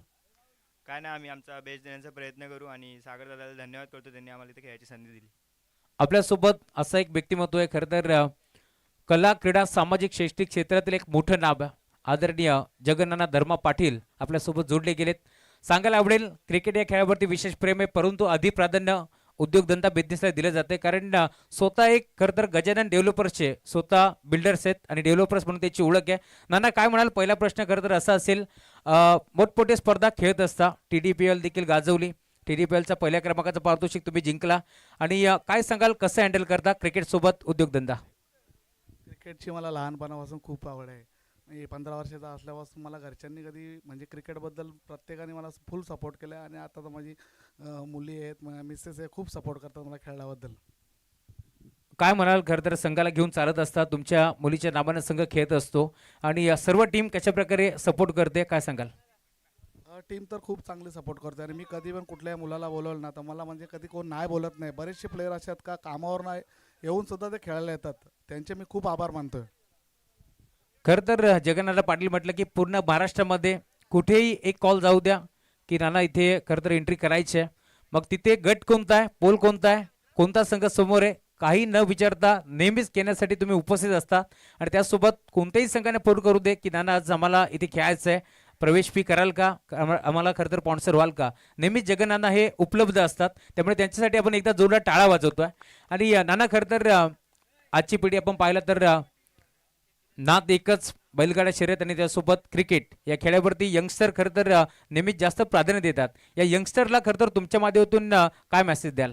काय नाही, आम्ही आमचा बेस्ट देण्याचा प्रयत्न करू आणि सागर दादाला धन्यवाद करतो, त्यांनी आम्हाला इथे खेळायची संधी दिली. आपल्यासोबत असं एक व्यक्तिमत्व आहे खरं तर कला क्रीडा सामाजिक शैक्षणिक क्षेत्रातील एक मोठं नाव आहे. आदरणीय जगन्नाथ धर्मा पाटील आपल्यासोबत जोडले गेलेत. सांगायला आवडेल क्रिकेट या खेळावरती विशेष प्रेम आहे, परंतु अधिक प्राधान्य उद्योगधंदा बिझनेसला दिलं जाते. कारण स्वतः एक खरं तर गजानन डेव्हलपर्सचे स्वतः बिल्डर्स आहेत आणि डेव्हलपर्स म्हणून त्याची ओळख आहे. नाना काय म्हणाल, पहिला प्रश्न खरं तर असा असेल, मोठमोठे स्पर्धा खेळत असता, TDPL देखील गाजवली, TDPLचा पहिल्या क्रमांकाचं पारितोषिक तुम्ही जिंकला आणि काय सांगाल कसं हँडल करता क्रिकेट सोबत उद्योगधंदा? क्रिकेटची मला लहानपणापासून खूप आवड आहे. मी 15 वर्षाचा असल्यापासून मला घरच्यांनी कधी म्हणजे क्रिकेटबद्दल प्रत्येकाने मला फुल सपोर्ट केला आहे आणि आता तर माझी मुली आहेत, मिसेस आहे, खूप सपोर्ट करतात मला खेळाबद्दल. काय म्हणाल, खरं तर संघाला घेऊन चालत असता, तुमच्या मुलीच्या नावानं संघ खेळत असतो आणि सर्व टीम कशा प्रकारे सपोर्ट करते, काय सांगाल? टीम तर खूप चांगली सपोर्ट करते आणि मी कधी पण कुठल्याही मुलाला बोलवलं ना तर मला म्हणजे कधी कोण नाही बोलत नाही. बरेचसे प्लेयर असे आहेत का कामावर नाही येऊन सुद्धा ते खेळायला येतात, त्यांचे मी खूप आभार मानतोय. खरं तर जगन्नाथ पाटील म्हटलं की पूर्ण महाराष्ट्रामध्ये कुठेही एक कॉल जाऊ द्या की नाना इथे खरं तर एंट्री करायची आहे, मग तिथे गट कोणता आहे, पोल कोणता आहे, कोणता संघ समोर आहे, काही न विचारता नेहमीच खेळण्यासाठी तुम्ही उपस्थित असता आणि त्यासोबत कोणत्याही संघाने फोन करू दे की नाना आज आम्हाला इथे खेळायचं आहे, प्रवेश फी कराल का, आम्हाला खरं तर स्पॉन्सर व्हाल का, नेहमीच जगन्नाना हे उपलब्ध असतात. त्यामुळे त्यांच्यासाठी आपण एकदा जोरदार टाळा वाजवतोय. आणि नाना खरं तर आजची पिढी आपण पाहिलं तर नाद एकच बैलगाडा शर्यत आणि त्यासोबत क्रिकेट या खेळावरती यंगस्टर खरं तर नेहमीच जास्त प्राधान्य देतात. या यंगस्टरला खरं तर तुमच्या माध्यमातून काय मेसेज द्याल?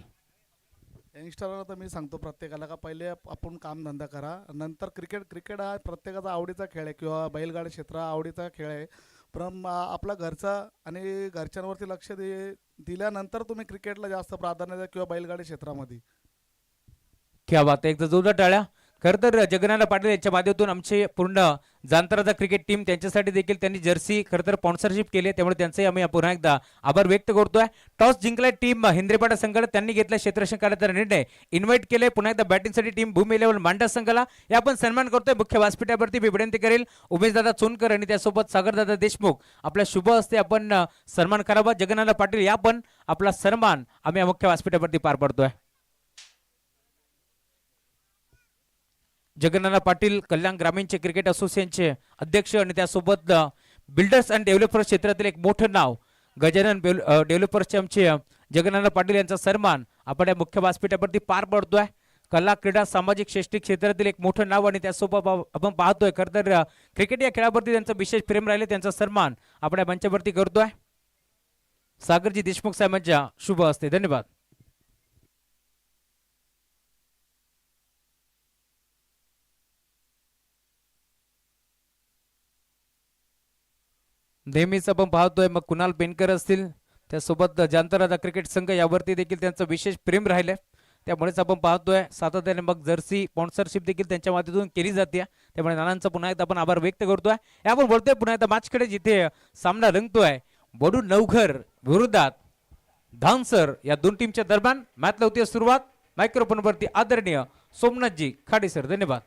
यंगस्टरला तर मी सांगतो प्रत्येकाला का पहिले आपण कामधंदा करा, नंतर क्रिकेट हा प्रत्येकाचा आवडीचा खेळ आहे किंवा बैलगाडी क्षेत्र हा आवडीचा खेळ आहे. पण आपला घरचा आणि घरच्यांवरती लक्ष दिल्यानंतर तुम्ही क्रिकेटला जास्त प्राधान्य द्या किंवा बैलगाडी क्षेत्रामध्ये. क्या बात आहे, एकदा जोरदार टाळ्या. खरं तर जगन्नाथ पाटील यांच्या माध्यमातून आमचे पूर्ण जांतराचा क्रिकेट टीम त्यांच्यासाठी देखील त्यांनी जर्सी खरं तर स्पॉन्सरशिप केली, त्यामुळे त्यांचंही आम्ही पुन्हा एकदा आभार व्यक्त करतोय. टॉस जिंकलाय टीम हिंद्रेपाडा संघाला, त्यांनी घेतला क्षेत्ररक्षण करायचा निर्णय, इन्व्हाइट केले पुन्हा एकदा बॅटिंगसाठी टीम भूमी इलेव्हन मांडा संघाला. या आपण सन्मान करतोय. मुख्य व्यासपीठावरती मी विनंती करेल उमेशदादा चोनकर आणि त्यासोबत सागरदादा देशमुख आपल्या शुभ हस्ते आपण सन्मान करावा. जगन्नाथ पाटील या पण आपला सन्मान आम्ही मुख्य व्यासपीठावरती पार पडतोय. जगन्नाथ पाटील कल्याण ग्रामीणचे क्रिकेट असोसिएशनचे अध्यक्ष आणि त्यासोबत बिल्डर्स अँड डेव्हलपर्स क्षेत्रातील एक मोठं नाव गजानन डेव्हलपर्सचे आमचे जगन्नाथ पाटील यांचा सन्मान आपण या मुख्य व्यासपीठावरती पार पडतोय. कला क्रीडा सामाजिक शैक्षणिक क्षेत्रातील एक मोठं नाव आणि त्यासोबत आपण पाहतोय खरं तर क्रिकेट या खेळावरती त्यांचं विशेष प्रेम राहिले, त्यांचा सन्मान आपण या मंचावरती करतोय. सागरजी देशमुख साहेबांच्या शुभ हस्ते. धन्यवाद. नेहमीच आपण पाहतोय मग कुणाल पेनकर असतील, त्यासोबत जांतराजा क्रिकेट संघ यावरती देखील त्यांचं विशेष प्रेम राहिलंय, त्यामुळेच आपण पाहतोय सातत्याने मग जर्सी स्पॉन्सरशिप देखील त्यांच्या माध्यमातून केली जाते. त्यामुळे नानांचा पुन्हा एकदा आपण आभार व्यक्त करतोय. आपण बोलतोय पुन्हा एकदा मॅचकडे, जिथे सामना रंगतोय बडू नवघर विरोधात धानसर या दोन टीमच्या दरम्यान. मॅचला होती सुरुवात. मायक्रोफोनवरती आदरणीय सोमनाथजी खाडे सर. धन्यवाद.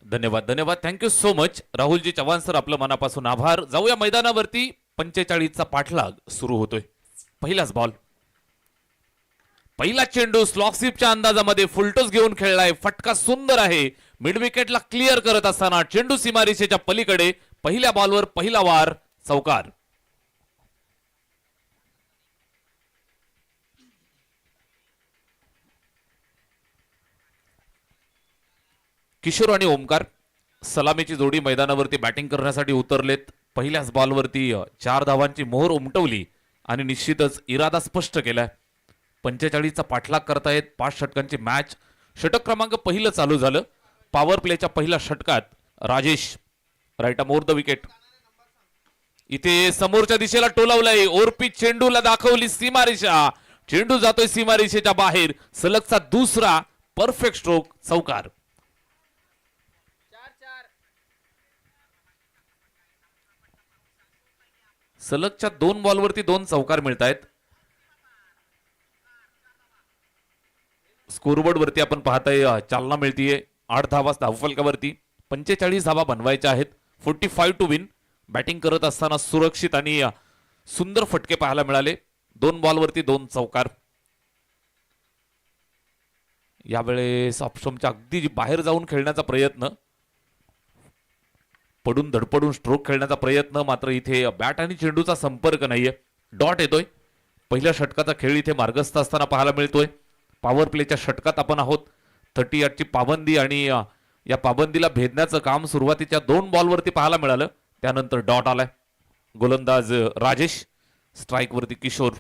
धन्यवाद धन्यवाद, thank you so much Rahulji Chavan sir, आपलं मनापासून आभार. जाऊया मैदानावरती. 45चा पाठलाग सुरू होतोय. पहिलाच बॉल, पहिला चेंडू स्लॉकस्लिपच्या अंदाजामध्ये फुलटॉस घेऊन खेळलाय. फटका सुंदर आहे. मिड विकेटला क्लिअर करत असताना चेंडू सीमारेषेच्या पलीकडे. पहिल्या बॉलवर पहिला वार, चौकार. किशोर आणि ओमकार सलामीची जोडी मैदानावरती बॅटिंग करण्यासाठी उतरलेत. पहिल्याच बॉलवरती 4 धावांची मोहर उमटवली आणि निश्चितच इरादा स्पष्ट केलाय. 45चा पाठलाग करतायत. 5 षटकांची मॅच. षटक क्रमांक पहिलं चालू झालं. पॉवर प्लेच्या पहिल्या षटकात Rajesh right more the wicket. इथे समोरच्या दिशेला टोलावलाय. ओरपीच चेंडूला दाखवली सीमारेषा. चेंडू जातोय सीमारेषेच्या बाहेर. सलगचा दुसरा परफेक्ट स्ट्रोक, चौकार. सलगच्या 2 बॉलवरती 2 चौकार मिळत आहेत. स्कोरबोर्ड वरती आपण पाहताय चालना मिळतीये 8 धावा धावफलकावरती. 45 धावा बनवायच्या आहेत. 45 टू विन. बॅटिंग करत असताना सुरक्षित आणि सुंदर फटके पाहायला मिळाले. 2 बॉलवरती 2 चौकार. यावेळेस ऑप्शनच्या अगदी बाहेर जाऊन खेळण्याचा प्रयत्न, पडून धडपडून स्ट्रोक खेळण्याचा प्रयत्न, मात्र इथे बॅट आणि चेंडूचा संपर्क नाहीये. डॉट येतोय. पहिल्या षटकाचा खेळ इथे मार्गस्थ असताना पाहायला मिळतोय. पॉवर प्लेच्या षटकात आपण आहोत. 38ची पाबंदी आणि या पाबंदीला भेदण्याचं काम सुरुवातीच्या 2 बॉलवरती पाहायला मिळालं. त्यानंतर डॉट आलाय. गोलंदाज राजेश, स्ट्राईक वरती किशोर,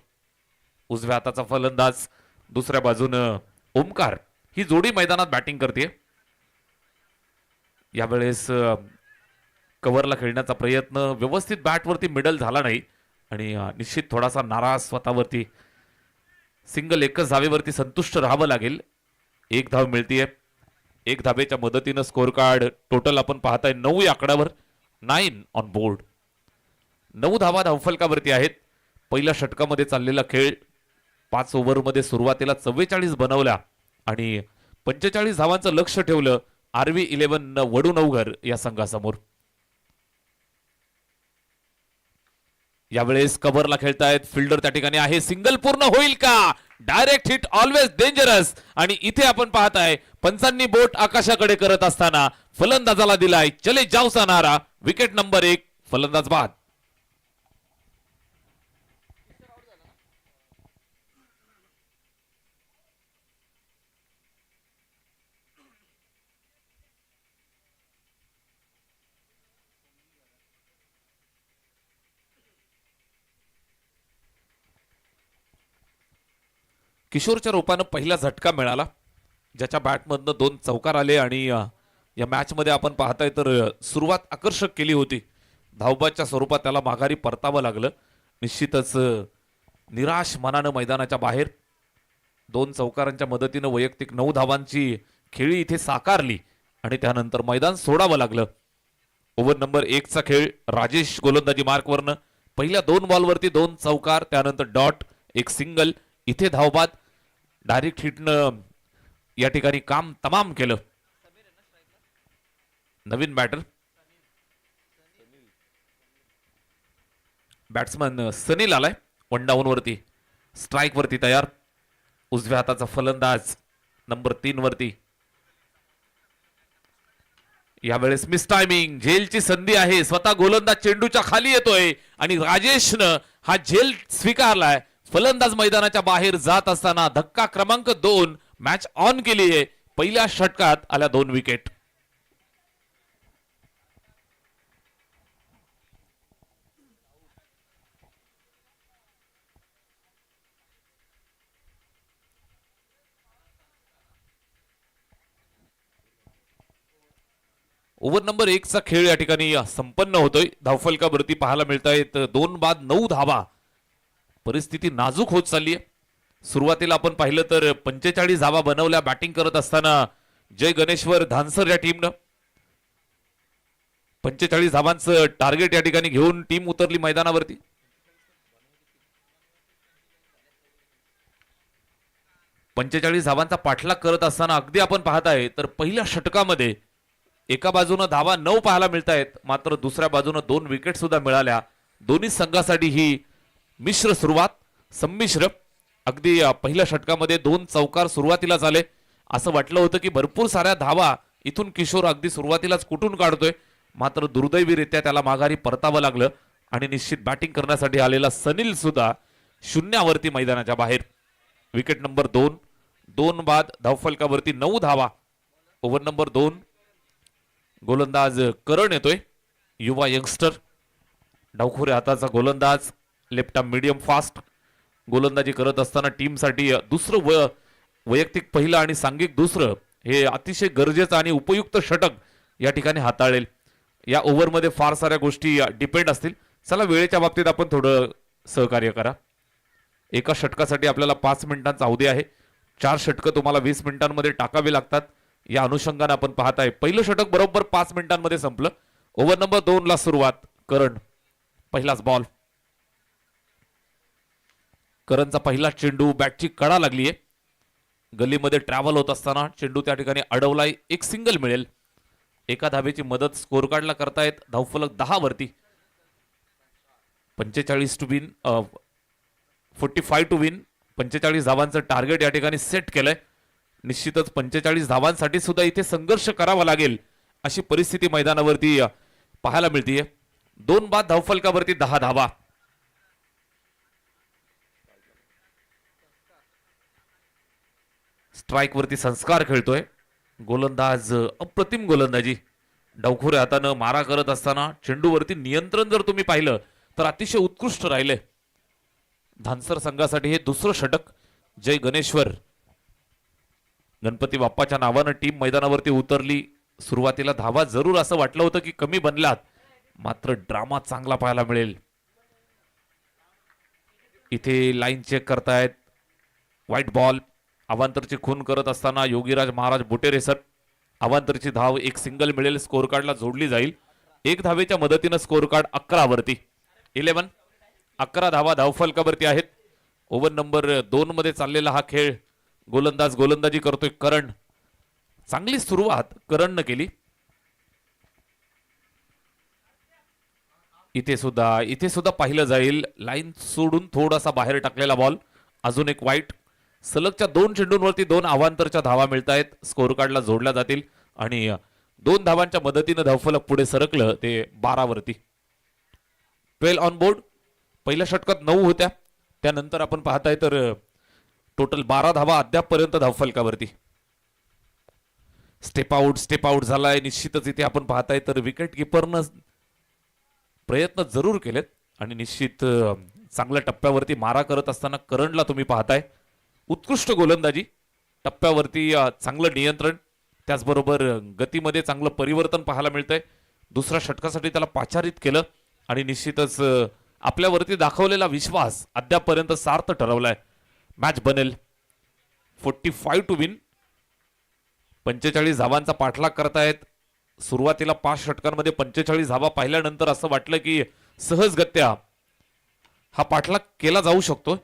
उजव्या हाताचा फलंदाज, दुसऱ्या बाजूनं ओमकार. ही जोडी मैदानात बॅटिंग करते. यावेळेस कव्हरला खेळण्याचा प्रयत्न, व्यवस्थित बॅटवरती मिडल झाला नाही आणि निश्चित थोडासा नाराज स्वतःवरती. सिंगल एकच धावेवरती संतुष्ट राहावं लागेल. 1 धाव मिळतीये. 1 धावेच्या मदतीनं स्कोर कार्ड टोटल आपण पाहताय 9 या आकड्यावर, 9 ऑन बोर्ड. 9 धावा धावफलकावरती आहेत. पहिल्या षटकामध्ये चाललेला खेळ 5 ओव्हरमध्ये सुरुवातीला 44 बनवल्या आणि 45 धावांचं लक्ष ठेवलं RV 11 वडूनवघर या संघासमोर. यावेळेस कव्हरला खेळतायत. फिल्डर त्या ठिकाणी आहे. सिंगल पूर्ण होईल का? Direct hit always dangerous. आणि इथे आपण पाहताय पंचांनी बोट आकाशाकडे करत असताना फलंदाजाला दिलाय चले जाऊसा नारा. विकेट नंबर 1, फलंदाज बाद. किशोरच्या रूपानं पहिला झटका मिळाला, ज्याच्या बॅटमधनं 2 चौकार आले आणि या मॅचमध्ये आपण पाहताय तर सुरुवात आकर्षक केली होती. धावबाच्या स्वरूपात त्याला माघारी परतावं लागलं. निश्चितच निराश मनानं मैदानाच्या बाहेर 2 चौकारांच्या मदतीनं वैयक्तिक 9 धावांची खेळी इथे साकारली आणि त्यानंतर मैदान सोडावं लागलं. ओव्हर नंबर 1चा खेळ. राजेश गोलंदाजी मार्कवरनं पहिल्या 2 बॉलवरती 2 चौकार, त्यानंतर डॉट, 1 सिंगल, इथे धावबाद. डायरेक्ट हिटनं या ठिकाणी काम तमाम केलं. नवीन बॅटर बॅट्समन सनील आलाय. 1 डाऊन वरती, स्ट्राईक वरती तयार. उजव्या हाताचा फलंदाज नंबर 3 वरती. यावेळेस मिस टायमिंग, झेलची संधी आहे. स्वतः गोलंदाज चेंडूच्या खाली येतोय आणि राजेशनं हा झेल स्वीकारलाय. फलंदाज मैदानाच्या बाहेर जात असताना धक्का क्रमांक 2 मॅच ऑन केली आहे. पहिल्या षटकात आल्या 2 विकेट. ओव्हर नंबर 1चा खेळ या ठिकाणी संपन्न होतोय. धावफलकावरती पाहायला मिळत आहेत 2 बाद 9 धावा. परिस्थिती नाजूक होत चालली आहे. सुरुवातीला आपण पाहिलं तर 45 धावा बनवल्या बॅटिंग करत असताना जय गणेश्वर धानसर या टीमनं. 45 धावांचं टार्गेट या ठिकाणी घेऊन टीम उतरली मैदानावरती. पंचेचाळीस धावांचा पाठलाग करत असताना अगदी आपण पाहताय तर पहिल्या षटकामध्ये एका बाजूनं धावा 9 पाहायला मिळत आहेत, मात्र दुसऱ्या बाजूनं 2 विकेट सुद्धा मिळाल्या. दोन्ही संघासाठी ही मिश्र सुरुवात, संमिश्र. अगदी पहिल्या षटकामध्ये 2 चौकार सुरुवातीला झाले. असं वाटलं होतं की भरपूर साऱ्या धावा इथून किशोर अगदी सुरुवातीलाच कुठून काढतोय, मात्र दुर्दैवीरित्या त्याला माघारी परतावं लागलं आणि निश्चित बॅटिंग करण्यासाठी आलेला सनील सुद्धा शून्यावरती मैदानाच्या बाहेर. विकेट नंबर 2, 2 बाद. धावफलकावरती 9 धावा. Over number 2. गोलंदाज करण येतोय, युवा यंगस्टर, डावखोऱ्या हाताचा गोलंदाज, लेफ्ट आर्म मीडियम फास्ट. गोलंदाजी करत असताना टीमसाठी दुसरं वैयक्तिक पहिलं आणि सांघिक दुसरं हे अतिशय गरजेचं आणि उपयुक्त षटक या ठिकाणी हाताळेल. या ओव्हरमध्ये फार साऱ्या गोष्टी डिपेंड असतील. चला वेळेच्या बाबतीत आपण थोडं सहकार्य करा. एका षटकासाठी आपल्याला 5 मिनिटांचा अवधी आहे. 4 षटकं तुम्हाला 20 मिनिटांमध्ये टाकावे लागतात. या अनुषंगाने आपण पाहताय पहिलं षटक बरोबर 5 मिनिटांमध्ये संपलं. ओव्हर नंबर 2 ला सुरुवात. करण, पहिलाच बॉल. करणचा पहिला चेंडू, बॅटची कडा लागलीये. गल्लीमध्ये ट्रॅव्हल होत असताना चेंडू त्या ठिकाणी अडवलाय. 1 सिंगल मिळेल. एका धावेची मदत स्कोर कार्डला करतायत. धावफलक 10 वरती. 45 टू विन, 45 टू विन. 45 धावांचं टार्गेट या ठिकाणी सेट केलंय. निश्चितच 45 धावांसाठी सुद्धा इथे संघर्ष करावा लागेल अशी परिस्थिती मैदानावरती पाहायला मिळतीये. 2 बाद धावफलकावरती 10 धावा. स्ट्राइक वरती संस्कार खेळतोय गोलंदाज. अप्रतिम गोलंदाजी. डावखुऱ्या हातानं मारा करत असताना चेंडूवरती नियंत्रण जर तुम्ही पाहिलं तर अतिशय उत्कृष्ट राहिले. धानसर संघासाठी हे दुसरं षटक. जय गणेश्वर गणपती बाप्पाच्या नावानं टीम मैदानावरती उतरली. सुरुवातीला धावा जरूर असं वाटलं होतं की कमी बनल्यात, मात्र ड्रामा चांगला पाहायला मिळेल. इथे लाईन चेक करतायत. White ball. अवांतरची खून करत असताना योगीराज महाराज बुटेरे सर. अवांतरची धाव एक सिंगल मिळेल, स्कोर कार्डला जोडली जाईल. 1 धावेच्या मदतीनं स्कोर कार्ड 11 वरती. 11 धावा धावफलकावरती आहेत. ओव्हर नंबर 2 मध्ये चाललेला हा खेळ. गोलंदाज गोलंदाजी करतोय करण. चांगली सुरुवात करणनं केली. इथे सुद्धा पाहिलं जाईल लाईन सोडून थोडासा बाहेर टाकलेला बॉल. अजून एक वाईट. सलगच्या 2 चेंडूंवरती 2 अवांतरच्या धावा मिळत आहेत. स्कोर कार्डला जोडल्या जातील आणि 2 धावांच्या मदतीनं धावफलक पुढे सरकलं ते 12 वरती. 12 ऑन बोर्ड. पहिल्या षटकात 9 होत्या, त्यानंतर आपण पाहताय तर टोटल 12 धावा अद्यापपर्यंत धावफलकावरती. स्टेप आउट झालाय. निश्चितच इथे आपण पाहताय तर विकेट किपरनं प्रयत्न जरूर केलेत आणि निश्चित चांगल्या टप्प्यावरती मारा करत असताना करणला तुम्ही पाहताय. उत्कृष्ट गोलंदाजी. टप्प्यावरती चांगलं नियंत्रण, त्याचबरोबर गतीमध्ये चांगलं परिवर्तन पाहायला मिळतंय. दुसऱ्या षटकासाठी त्याला पाचारित केलं आणि निश्चितच आपल्यावरती दाखवलेला विश्वास अद्यापपर्यंत सार्थ ठरवलाय. मॅच बनेल. 45 टू विन. 45 धावांचा पाठलाग करतायत. सुरुवातीला 5 षटकांमध्ये 45 धावा पाहिल्यानंतर असं वाटलं की सहजगत्या हा पाठलाग केला जाऊ शकतो,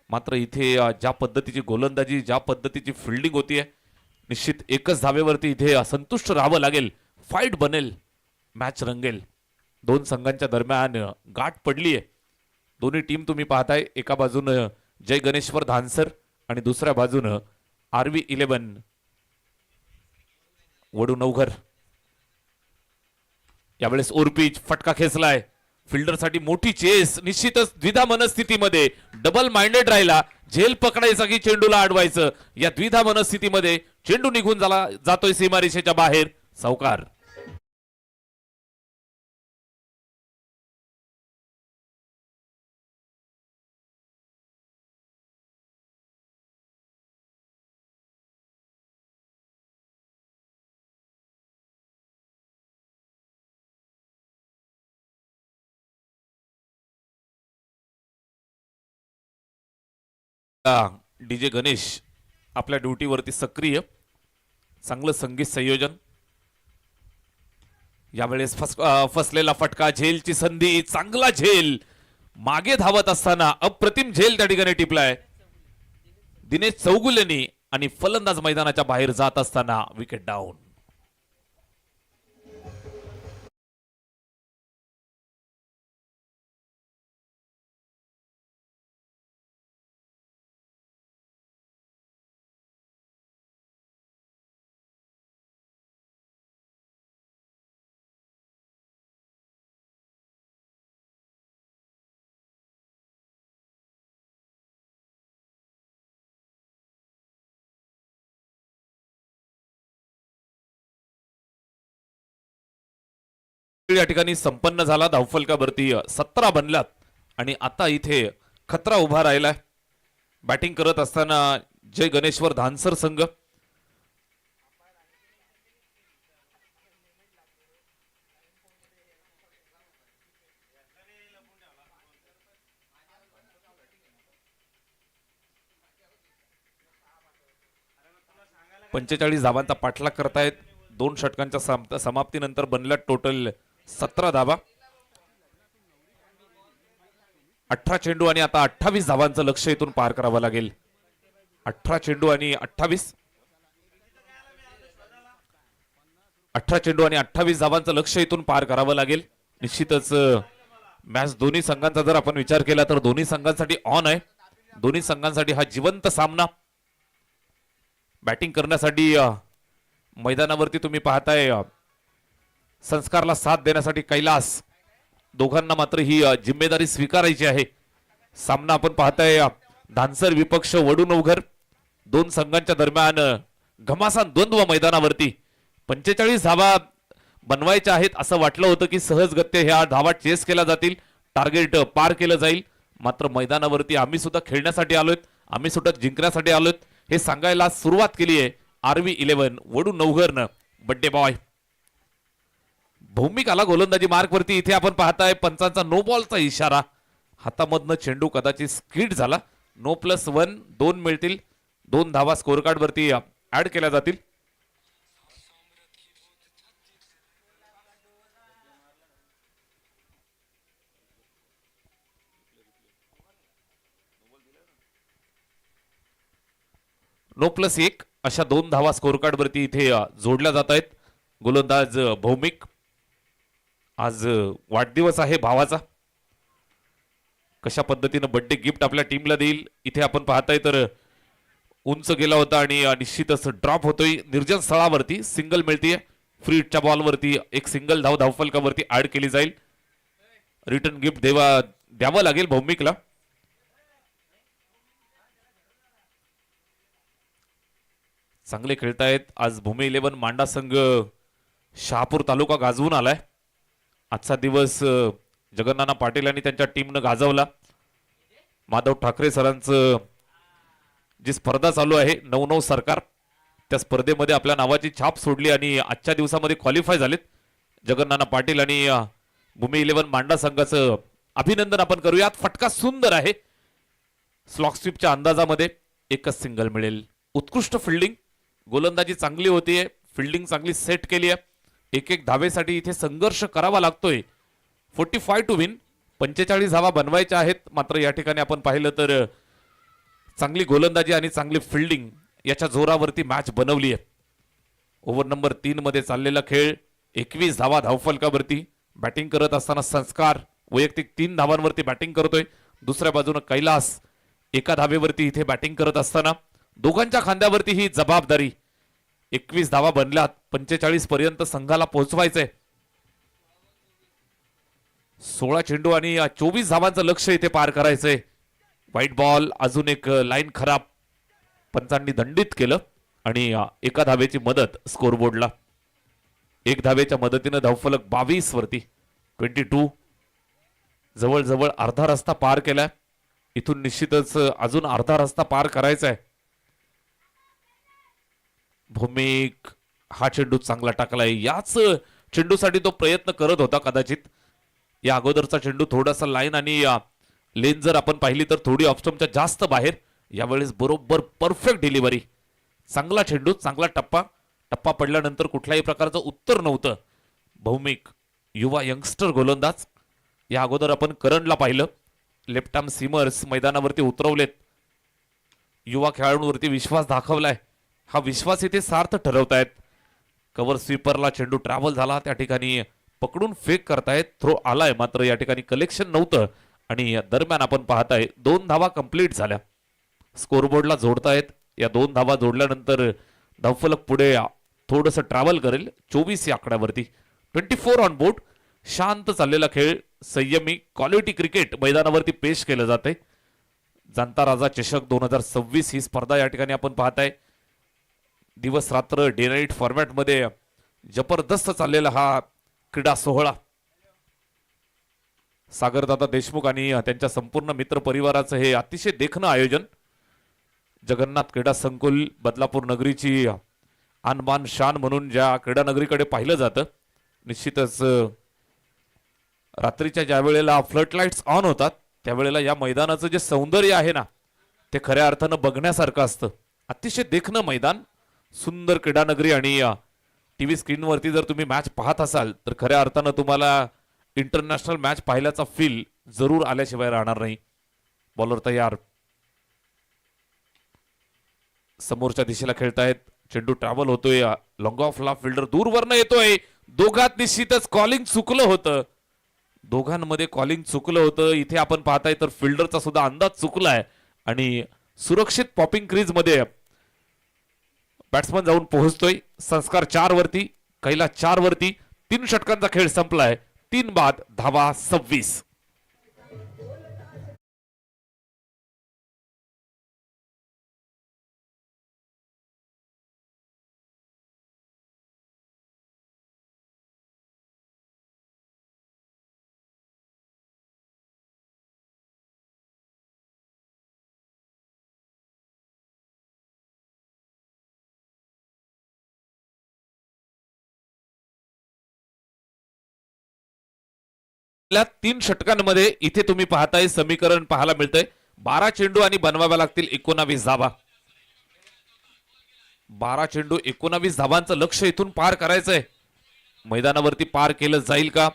मात्र इथे ज्या पद्धतीची गोलंदाजी, ज्या पद्धतीची फिल्डिंग होतीये, निश्चित एकच धावेवरती इथे असंतुष्ट राहावं लागेल. फाईट बनेल, मॅच रंगेल. 2 संघांच्या दरम्यान गाठ पडलीये. दोन्ही टीम तुम्ही पाहताय. एका बाजूनं जय गणेश्वर धानसर आणि दुसऱ्या बाजूनं RV 11 वडू नवघर. यावेळेस ओरपीच फटका खेचलाय. फिल्डरसाठी मोठी चेस. निश्चितच द्विधा मनस्थितीमध्ये डबल माइंडेड राहिला. झेल पकडायचा की चेंडूला अडवायचं, या द्विधा मनस्थितीमध्ये चेंडू निघून जातोय सीमारेषेच्या बाहेर. सावकार. डीजे गणेश आपल्या ड्युटीवरती सक्रिय. चांगलं संगीत संयोजन. यावेळेस फसलेला फटका. झेलची संधी. चांगला झेल. मागे धावत असताना अप्रतिम झेल त्या ठिकाणी टिपलाय दिनेश चौगुलेनी आणि फलंदाज मैदानाच्या बाहेर जात असताना विकेट डाऊन. या ठिकाणी संपन्न झाला. धावफलकावरती 17 बनल्यात आणि आता इथे खतरा उभा राहिलाय. बॅटिंग करत असताना जय गणेश्वर धानसर संघ. पंचेचाळीस धावांचा पाठलाग करतायत. 2 षटकांच्या समाप्तीनंतर बनल्या टोटल 17 धावा. 18 चेंडू आणि आता 28 धावांचं लक्ष्य इथून पार करावं लागेल. 18 चेंडू आणि 28 चेंडू आणि 28 धावांचं लक्ष्य इथून पार करावं लागेल. निश्चितच मॅच दोन्ही संघांचा जर आपण विचार केला तर दोन्ही संघांसाठी ऑन आहे. दोन्ही संघांसाठी हा जिवंत सामना. बॅटिंग करण्यासाठी मैदानावरती तुम्ही पाहताय संस्कारला साथ देण्यासाठी कैलास. दोघांना मात्र ही जिम्मेदारी स्वीकारायची आहे. सामना आपण पाहताय धानसर विपक्ष वडूनवघर. दोन संघांच्या दरम्यान घमासान द्वंद्व मैदानावरती. 45 धावा बनवायच्या आहेत असं वाटलं होतं की सहजगत्य ह्या धावा चेस केल्या जातील, टार्गेट पार केलं जाईल. मात्र मैदानावरती आम्ही सुद्धा खेळण्यासाठी आलोय, आम्ही सुद्धा जिंकण्यासाठी आलोय हे सांगायला सुरुवात केली आहे RV11 वडूनवघरनं. बड्डे बॉय भौमिक आला गोलंदाजी मार्क वरती. इथे आपण पाहताय पंचांचा नो बॉलचा इशारा. हातामधनं चेंडू कदाचित स्किड झाला. No+1 2 मिळतील. 2 धावा स्कोर कार्ड वरती ऍड केल्या जातील. No+1 अशा 2 धावा स्कोर कार्ड वरती इथे जोडल्या जात आहेत. गोलंदाज भौमिक. आज वाढदिवस आहे भावाचा. कशा पद्धतीनं बर्थडे गिफ्ट आपल्या टीमला देईल इथे आपण पाहताय तर उंच गेला होता आणि निश्चितच ड्रॉप होतोय. निर्जन स्थळावरती सिंगल मिळतीये. फ्री हिटच्या बॉलवरती एक सिंगल धाव धावफलकावरती ऍड केली जाईल. रिटर्न गिफ्ट द्यावं लागेल भौमिकला. चांगले खेळतायत आज भूमी 11 मांडा संघ. शहापूर तालुका गाजवून आलाय. आजचा दिवस जगन्नाना पाटील यांनी त्यांच्या टीमनं गाजवला. माधव ठाकरे सरांचं जी स्पर्धा चालू आहे 9-9 सरकार, त्या स्पर्धेमध्ये आपल्या नावाची छाप सोडली आणि आजच्या दिवसामध्ये क्वालिफाय झालेत. जगन्नाना पाटील आणि भूमी 11 मांडा संघाचं अभिनंदन आपण करूयात. फटका सुंदर आहे. स्लॉक स्वीपच्या अंदाजामध्ये एकच सिंगल मिळेल. उत्कृष्ट फिल्डिंग, गोलंदाजी चांगली होतीये, फिल्डिंग चांगली सेट केली आहे. एक धावेसाठी इथे संघर्ष करावा लागतोय. 45 टू विन. 45 धावा बनवायच्या आहेत. मात्र या ठिकाणी आपण पाहिलं तर चांगली गोलंदाजी आणि चांगली फिल्डिंग याच्या जोरावरती मॅच बनवली आहे. ओव्हर नंबर 3 मध्ये चाललेला खेळ. 21 धावा धावफलकावरती. बॅटिंग करत असताना संस्कार वैयक्तिक 3 धावांवरती बॅटिंग करतोय. दुसऱ्या बाजूने कैलास एका धावेवरती इथे बॅटिंग करत असताना दोघांच्या खांद्यावरती ही जबाबदारी. 21 धावा बनल्यात. 45 पर्यंत संघाला पोहोचवायचंय. 16 चेंडू आणि 24 धावांचं लक्ष इथे पार करायचंय. White ball. अजून एक लाईन खराब. पंचांनी दंडित केलं आणि एका धावेची मदत स्कोरबोर्डला. एक धावेच्या मदतीनं धावफलक 22 वरती. 22. जवळजवळ अर्धा रस्ता पार केलाय. इथून निश्चितच अजून अर्धा रस्ता पार करायचा आहे. भूमिक हा चेंडू चांगला टाकलाय. याच चेंडूसाठी तो प्रयत्न करत होता कदाचित. या अगोदरचा चेंडू थोडासा लाईन आणि लेन जर आपण पाहिली तर थोडी ऑफस्टमच्या जास्त बाहेर. यावेळेस बरोबर परफेक्ट डिलिव्हरी. चांगला चेंडू, चांगला टप्पा पडल्यानंतर कुठल्याही प्रकारचं उत्तर नव्हतं. भौमिक युवा यंगस्टर गोलंदाज. या अगोदर आपण करणला पाहिलं. लेफ्ट आर्म सीमर्स मैदानावरती उतरवलेत. युवा खेळाडूंवरती विश्वास दाखवलाय. हा विश्वास इथे सार्थ ठरवतायत. कव्हर स्वीपरला चेंडू ट्रॅव्हल झाला. त्या ठिकाणी पकडून फेक करतायत. थ्रो आलाय मात्र या ठिकाणी कलेक्शन नव्हतं आणि दरम्यान आपण पाहताय 2 धावा कंप्लीट झाल्या. स्कोरबोर्डला जोडतायत. या 2 धावा जोडल्यानंतर धावफलक पुढे थोडंसं ट्रॅव्हल करेल. 24 या आकड्यावरती. 24 ऑन बोर्ड. शांत चाललेला खेळ, संयमी क्वालिटी क्रिकेट मैदानावरती पेश केलं जाते. जाणता राजा चषक 2026 ही स्पर्धा या ठिकाणी आपण पाहताय. दिवस रात्र डे नाईट फॉर्मॅट मध्ये जबरदस्त चाललेला हा क्रीडा सोहळा. सागरदादा देशमुख आणि त्यांच्या संपूर्ण मित्र परिवाराचं हे अतिशय देखणं आयोजन. जगन्नाथ क्रीडा संकुल बदलापूर नगरीची आणबान शान म्हणून ज्या क्रीडा नगरीकडे पाहिलं जातं, निश्चितच रात्रीच्या ज्या वेळेला फ्लड लाईट्स ऑन होतात त्यावेळेला या मैदानाचं जे सौंदर्य आहे ना ते खऱ्या अर्थानं बघण्यासारखं असतं. अतिशय देखणं मैदान, सुंदर क्रीडा नगरी आणि टीव्ही स्क्रीनवरती जर तुम्ही मॅच पाहत असाल तर खऱ्या अर्थानं तुम्हाला इंटरनॅशनल मॅच पाहिल्याचा फील जरूर आल्याशिवाय राहणार नाही. बॉलर तयार. समोरच्या दिशेला खेळतायत. चेंडू ट्रॅव्हल होतोय. लॉंग ऑफला फिल्डर दूरवरनं येतोय. दोघात निश्चितच कॉलिंग चुकलं होतं. दोघांमध्ये कॉलिंग चुकलं होतं. इथे आपण पाहताय तर फिल्डरचा सुद्धा अंदाज चुकलाय आणि सुरक्षित पॉपिंग क्रीज मध्ये बॅट्समन जाऊन पोहोचतोय संस्कार 4 वरती, कैलास 4 वरती. 3 षटकांचा खेळ संपलाय. 3 बाद धावा 26. या 3 षटकांमध्ये इथे तुम्ही पाहताय समीकरण पाहायला मिळतंय. 12 चेंडू आणि बनवाव्या लागतील 19 धावा. 12 चेंडू 19 धावांचं लक्ष इथून पार करायचंय. मैदानावरती पार केलं जाईल का?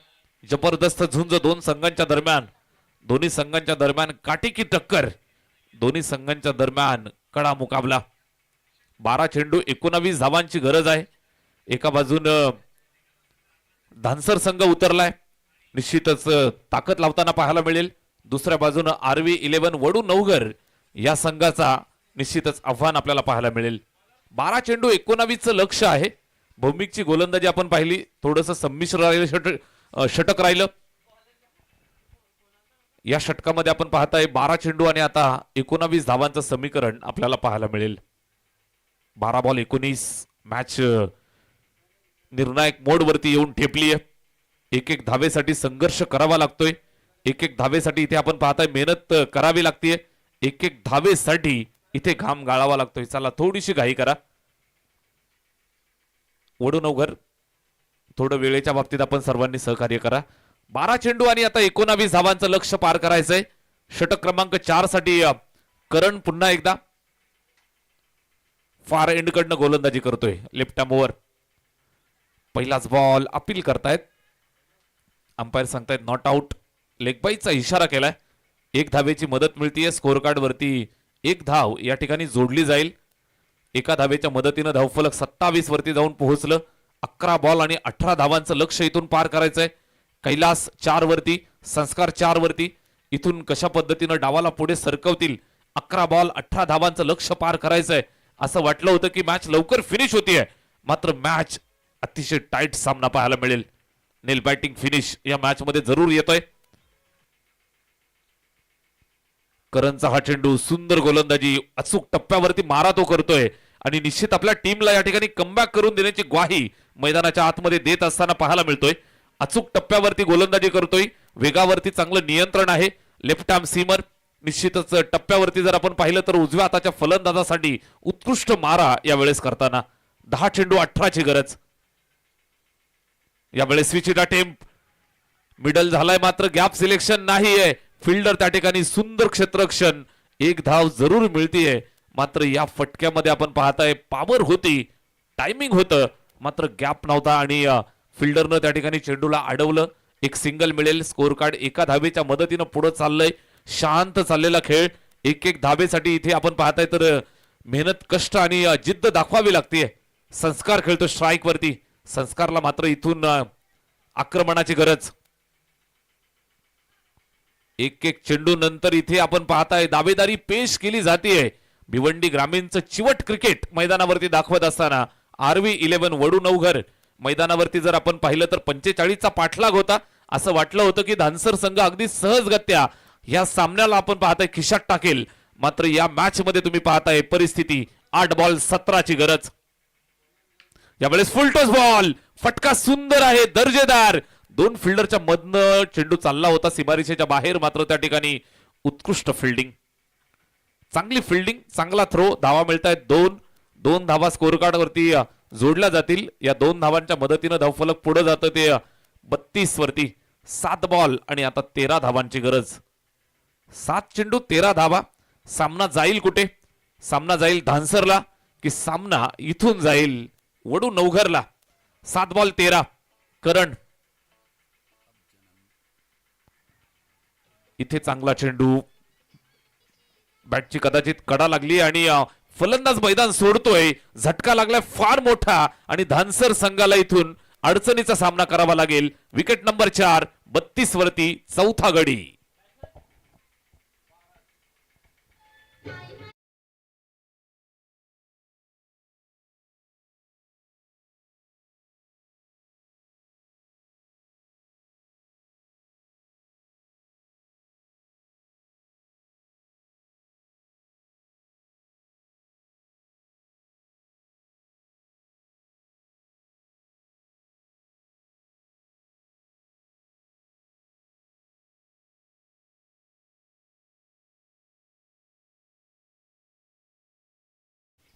जबरदस्त झुंज दोन संघांच्या दरम्यान. दोन्ही संघांच्या दरम्यान काटेकी टक्कर. दोन्ही संघांच्या दरम्यान कडा मुकाबला. 12 चेंडू 19 धावांची गरज आहे. एका बाजून धानसर संघ उतरलाय, निश्चितच ताकद लावताना पाहायला मिळेल. दुसऱ्या बाजूने आरवी 11 वडू नवघर या संघाचा निश्चितच आव्हान आपल्याला पाहायला मिळेल. 12 चेंडू 19 लक्ष आहे. भौमिकची गोलंदाजी आपण पाहिली, थोडस संमिश्र राहिलं, षटक राहिलं. या षटकामध्ये आपण पाहताय 12 चेंडू आणि आता 19 धावांचं समीकरण आपल्याला पाहायला मिळेल. 12 बॉल 19 मॅच निर्णायक मोड वरती येऊन ठेपली आहे. एक एक धावेसाठी संघर्ष करावा लागतोय. एक एक धावेसाठी इथे आपण पाहताय मेहनत करावी लागते. एक एक धावेसाठी इथे घाम गाळावा लागतोय. चला थोडीशी घाई करा. वडूनवघर थोडं वेळेच्या बाबतीत आपण सर्वांनी सहकार्य करा. 12 चेंडू आणि आता 19 धावांचं लक्ष पार करायचंय. षटक क्रमांक 4 साठी करण पुन्हा एकदा फार एंड कडनं गोलंदाजी करतोय. Left arm over. पहिलाच बॉल अपील करतायत. अंपायर सांगतायत नॉट आउट. लेग बाईचा इशारा केलाय. 1 धावेची मदत मिळतीये. स्कोर कार्ड वरती 1 धाव या ठिकाणी जोडली जाईल. एका धावेच्या मदतीनं धावफलक 27 वरती जाऊन पोहोचलं. 11 बॉल आणि 18 धावांचं लक्ष इथून पार करायचंय. कैलास 4 वरती, संस्कार 4 वरती. इथून कशा पद्धतीनं डावाला पुढे सरकवतील. 11 बॉल 18 धावांचं लक्ष पार करायचंय. असं वाटलं होतं की मॅच लवकर फिनिश होतीये, मात्र मॅच अतिशय टाईट सामना पाहायला मिळेल. नेल बॅटिंग फिनिश या मॅच मध्ये जरूर येतोय. करणचा हा चेंडू सुंदर गोलंदाजी, अचूक टप्प्यावरती मारा तो करतोय आणि निश्चित आपल्या टीमला या ठिकाणी कमबॅक करून देण्याची ग्वाही मैदानाच्या आतमध्ये देत असताना पाहायला मिळतोय. अचूक टप्प्यावरती गोलंदाजी करतोय. वेगावरती चांगलं नियंत्रण आहे. Left arm seamer. निश्चितच टप्प्यावरती जर आपण पाहिलं तर उजव्या हाताच्या फलंदाजासाठी उत्कृष्ट मारा यावेळेस करताना. 10 चेंडू 18 ची गरज. यावेळेस स्विच अटेम्प्ट मिडल झालाय, मात्र गॅप सिलेक्शन नाहीये. फिल्डर त्या ठिकाणी सुंदर क्षेत्ररक्षण. 1 धाव जरूर मिळतीये, मात्र या फटक्यामध्ये आपण पाहताय पॉवर होती, टायमिंग होतं, मात्र गॅप नव्हता आणि फिल्डरनं त्या ठिकाणी चेंडूला अडवलं. 1 सिंगल मिळेल. स्कोर कार्ड एका धावेच्या मदतीनं पुढे चाललंय. शांत चाललेला खेळ. 1 धावेसाठी इथे आपण पाहताय तर मेहनत, कष्ट आणि जिद्द दाखवावी लागते. संस्कार खेळतो स्ट्राईक वरती. संस्कारला मात्र इथून आक्रमणाची गरज. 1 चेंडू नंतर इथे आपण पाहताय दावेदारी पेश केली जाते. भिवंडी ग्रामीणचं चिवट क्रिकेट मैदानावरती दाखवत असताना आरवी 11 वडू नवघर मैदानावरती जर आपण पाहिलं तर 45चा पाठलाग होता. असं वाटलं होतं की धानसर संघ अगदी सहजगत्या या सामन्याला आपण पाहताय खिशात टाकेल, मात्र या मॅच मध्ये तुम्ही पाहताय परिस्थिती 8 बॉल 17 ची गरज. यावेळेस फुलटॉस बॉल. फटका सुंदर आहे, दर्जेदार. 2 फिल्डरच्या मधनं चेंडू चालला होता सीमारेषेच्या बाहेर, मात्र त्या ठिकाणी उत्कृष्ट फिल्डिंग, चांगली फिल्डिंग, चांगला थ्रो. धावा मिळतायत 2 धावा स्कोर कार्ड वरती जोडल्या जातील. या 2 धावांच्या मदतीनं धावफलक पुढे जातं ते 32 वरती. 7 बॉल आणि आता 13 धावांची गरज. 7 चेंडू 13 धावा. सामना जाईल कुठे? सामना जाईल धानसरला की सामना इथून जाईल वडू नवघरला? 7 बॉल 13. करण इथे चांगला चेंडू. बॅटची कदाचित कडा लागली आणि फलंदाज मैदान सोडतोय. झटका लागलाय फार मोठा आणि धानसर संघाला इथून अडचणीचा सामना करावा लागेल. विकेट नंबर 4 32 वरती 4था गडी.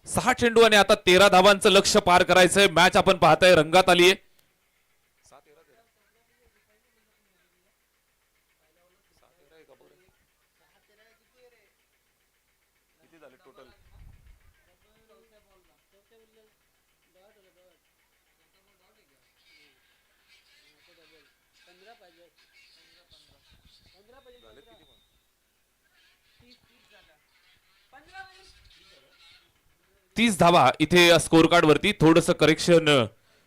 6 चेंडू आणि आता 13 धावांचं लक्ष्य पार करायचंय. मॅच आपण पाहताय रंगात आलीये. तीस धावा इथे स्कोर कार्ड वरती थोडंसं करेक्शन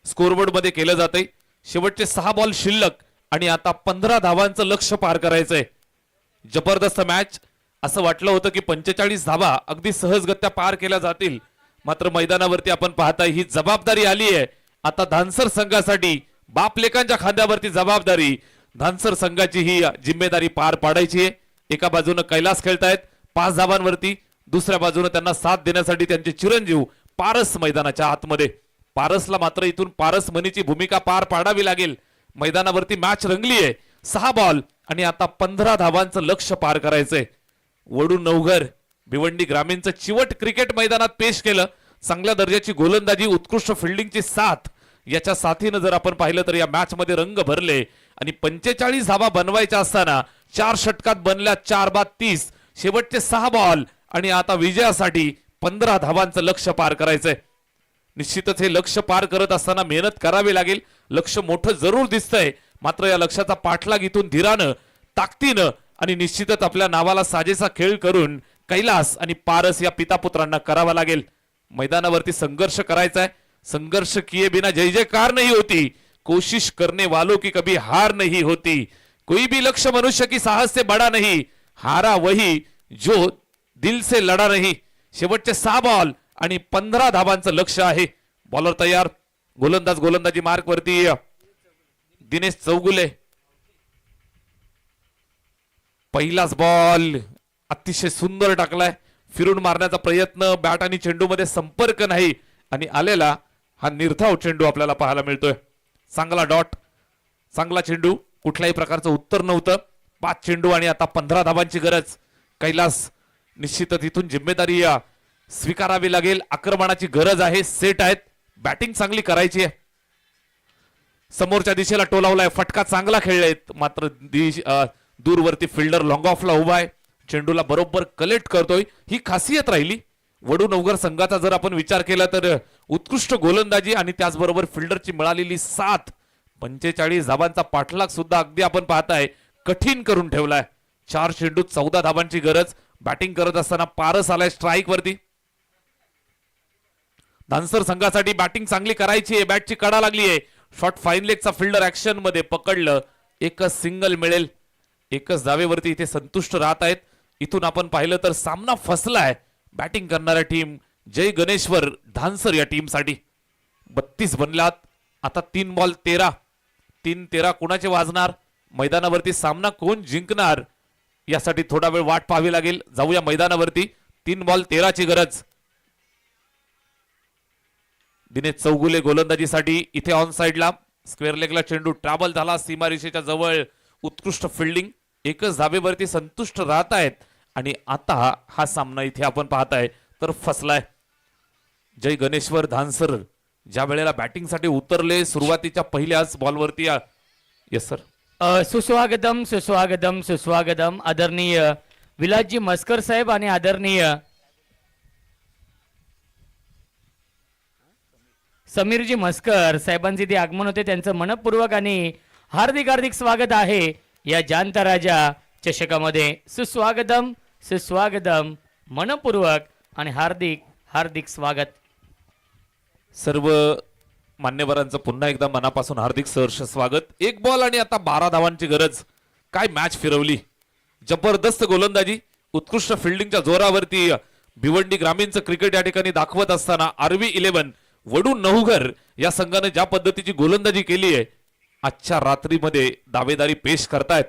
स्कोरबोर्ड मध्ये केलं जातंय. शेवटचे 6 बॉल शिल्लक आणि आता 15 धावांचं लक्ष्य पार करायचंय. जबरदस्त मॅच. असं वाटलं होतं की 45 धावा अगदी सहजगत्या पार केल्या जातील, मात्र मैदानावरती आपण पाहताय ही जबाबदारी आली आहे आता धानसर संघासाठी. बापलेकांच्या खांद्यावरती जबाबदारी. धानसर संघाची ही जिम्मेदारी पार पाडायची आहे. एका बाजूनं कैलास खेळतायत 5 धावांवरती, दुसऱ्या बाजूने त्यांना साथ देण्यासाठी त्यांचे चिरंजीव पारस मैदानाच्या आतमध्ये. पारसला मात्र इथून पारस मनीची भूमिका पार पाडावी लागेल. मैदानावरती मॅच रंगली आहे. 6 बॉल आणि आता 15 धावांचं लक्ष्य पार करायचंय. वडू नवघर भिवंडी ग्रामीणचं चिवट क्रिकेट मैदानात पेश केलं. चांगल्या दर्जाची गोलंदाजी, उत्कृष्ट फिल्डिंगची साथ, याच्या साथीनं जर आपण पाहिलं तर या मॅच मध्ये रंग भरले आणि 45 धावा बनवायच्या असताना 4 षटकात बनल्या 4 बाद 30. शेवटचे 6 बॉल आणि आता विजयासाठी 15 धावांचं लक्ष्य पार करायचंय. निश्चितच हे लक्ष्य पार करत असताना मेहनत करावी लागेल. लक्ष्य मोठं जरूर दिसतंय, मात्र या लक्ष्याचा पाठलाग इथून धीरानं, ताकदीनं आणि निश्चितच आपल्या नावाला साजेसा खेळ करून कैलास आणि पारस या पितापुत्रांना करावा लागेल. मैदानावरती संघर्ष करायचा आहे. संघर्ष किए बिना जय जयकार नहीं होती, कोशिश करने वालों की कभी हार नहीं होती. कोई भी लक्ष्य मनुष्य की साहस से बड़ा नहीं, हारा वही जो दिल से लढा नाही. शेवटचे 6 बॉल आणि 15 धावांचं लक्ष्य आहे. बॉलर तयार. गोलंदाज गोलंदाजी मार्क वरती दिनेश चौगुले. पहिलाच बॉल अतिशय सुंदर टाकलाय. फिरून मारण्याचा प्रयत्न, बॅट आणि चेंडू मध्ये संपर्क नाही आणि आलेला हा निर्धाव चेंडू आपल्याला पाहायला मिळतोय. चांगला डॉट, चांगला चेंडू, कुठल्याही प्रकारचं उत्तर नव्हतं. 5 चेंडू आणि आता 15 धावांची गरज. कैलास निश्चितच इथून जिम्मेदारी स्वीकारावी लागेल. आक्रमणाची गरज आहे. सेट आहेत. बॅटिंग चांगली करायची आहे. समोरच्या दिशेला टोलावलाय. फटका चांगला खेळलेत, मात्र दूरवरती फिल्डर लॉंग ऑफला उभा आहे. चेंडूला बरोबर कलेक्ट करतोय. ही खासियत राहिली वडू नवघर संघाचा. जर आपण विचार केला तर उत्कृष्ट गोलंदाजी आणि त्याचबरोबर फिल्डरची मिळालेली साथ. 45 धावांचा पाठलाग सुद्धा अगदी आपण पाहताय कठीण करून ठेवलाय. 4 चेंडूत 14 धावांची गरज. बॅटिंग करत असताना पारस आलाय स्ट्राईक वरती. धानसर संघासाठी बॅटिंग चांगली करायची आहे. बॅटची कडा लागली आहे. शॉट फाईन लेगचा फिल्डर ऍक्शन मध्ये पकडलं. एकच सिंगल मिळेल. एकच धावेवरती इथे संतुष्ट राहत आहेत. इथून आपण पाहिलं तर सामना फसलाय बॅटिंग करणाऱ्या टीम जय गणेश्वर धानसर या टीमसाठी. 32 बनल्यात. आता 3 बॉल 13. 3-13 कोणाचे वाजणार? मैदानावरती सामना कोण जिंकणार यासाठी थोडा वेळ वाट पाहावी लागेल. जाऊया मैदानावरती. 3 बॉल 13ची गरज. दिनेश चौगुले गोलंदाजीसाठी इथे ऑन साइडला. स्क्वेअर लेगला चेंडू ट्रॅव्हल झाला सीमारेषेच्या जवळ. उत्कृष्ट फिल्डिंग. एकच धावेवरती संतुष्ट राहत आहेत आणि आता हा सामना इथे आपण पाहताय तर फसलाय. जय गणेश्वर धानसर ज्या वेळेला बॅटिंगसाठी उतरले सुरुवातीच्या पहिल्याच बॉलवरती. Yes sir. सुस्वागतम सुस्वागतम सुस्वागतम आदरणीय विलासजी मस्कर साहेब आणि आदरणीय समीरजी मस्कर साहेबांचे ते आगमन होते. त्यांचं मनपूर्वक आणि हार्दिक हार्दिक स्वागत आहे या जाणता राजा चषकामध्ये. सुस्वागतम सुस्वागतम, मनपूर्वक आणि हार्दिक हार्दिक स्वागत. सर्व मान्यवरांचं पुन्हा एकदा मनापासून हार्दिक सहर्ष स्वागत. 1 बॉल आणि आता 12 धावांची गरज. काय मॅच फिरवली. जबरदस्त गोलंदाजी, उत्कृष्ट फिल्डिंगच्या जोरावरती भिवंडी ग्रामीणचं क्रिकेट या ठिकाणी दाखवत असताना आरवी 11 वडू नवघर या संघाने ज्या पद्धतीची गोलंदाजी केली आहे आजच्या रात्रीमध्ये दावेदारी पेश करतायत.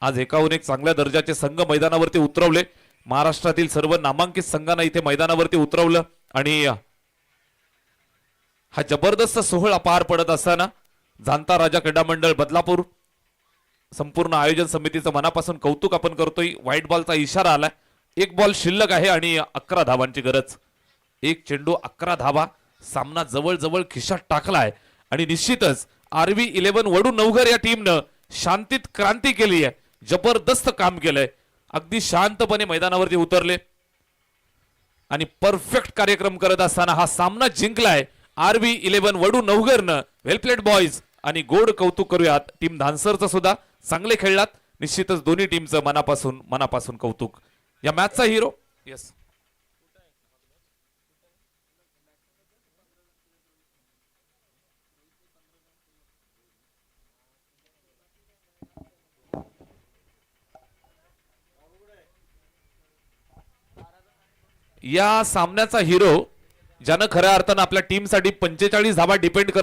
आज एकाहून एक चांगल्या दर्जाचे संघ मैदानावरती उतरवले. महाराष्ट्रातील सर्व नामांकित संघांना इथे मैदानावरती उतरवलं आणि हा जबरदस्त सोहळा पार पडत असताना जाणता राजा क्रीडा मंडळ बदलापूर संपूर्ण आयोजन समितीचं मनापासून कौतुक आपण करतोय. व्हाईट बॉलचा इशारा आलाय. 1 बॉल शिल्लक आहे आणि 11 धावांची गरज. एक चेंडू 11 धावा, सामना जवळजवळ खिशात टाकलाय आणि निश्चितच आरवी 11 वडू नवघर या टीमनं शांतीत क्रांती केली आहे. जबरदस्त काम केलंय, अगदी शांतपणे मैदानावरती उतरले आणि परफेक्ट कार्यक्रम करत असताना हा सामना जिंकलाय आरवी 11 वडू नवघरनं. वेल प्लेड बॉयज आणि गोड कौतुक करूयात टीम धानसरचं सुद्धा. चांगले खेळलात, निश्चितच दोन्ही टीमचं मनापासून कौतुक. या मॅचचा हिरो यस या सामन्याचा हिरो ज्यानं खऱ्या अर्थानं आपल्या टीमसाठी 45 धावा डिपेंड करत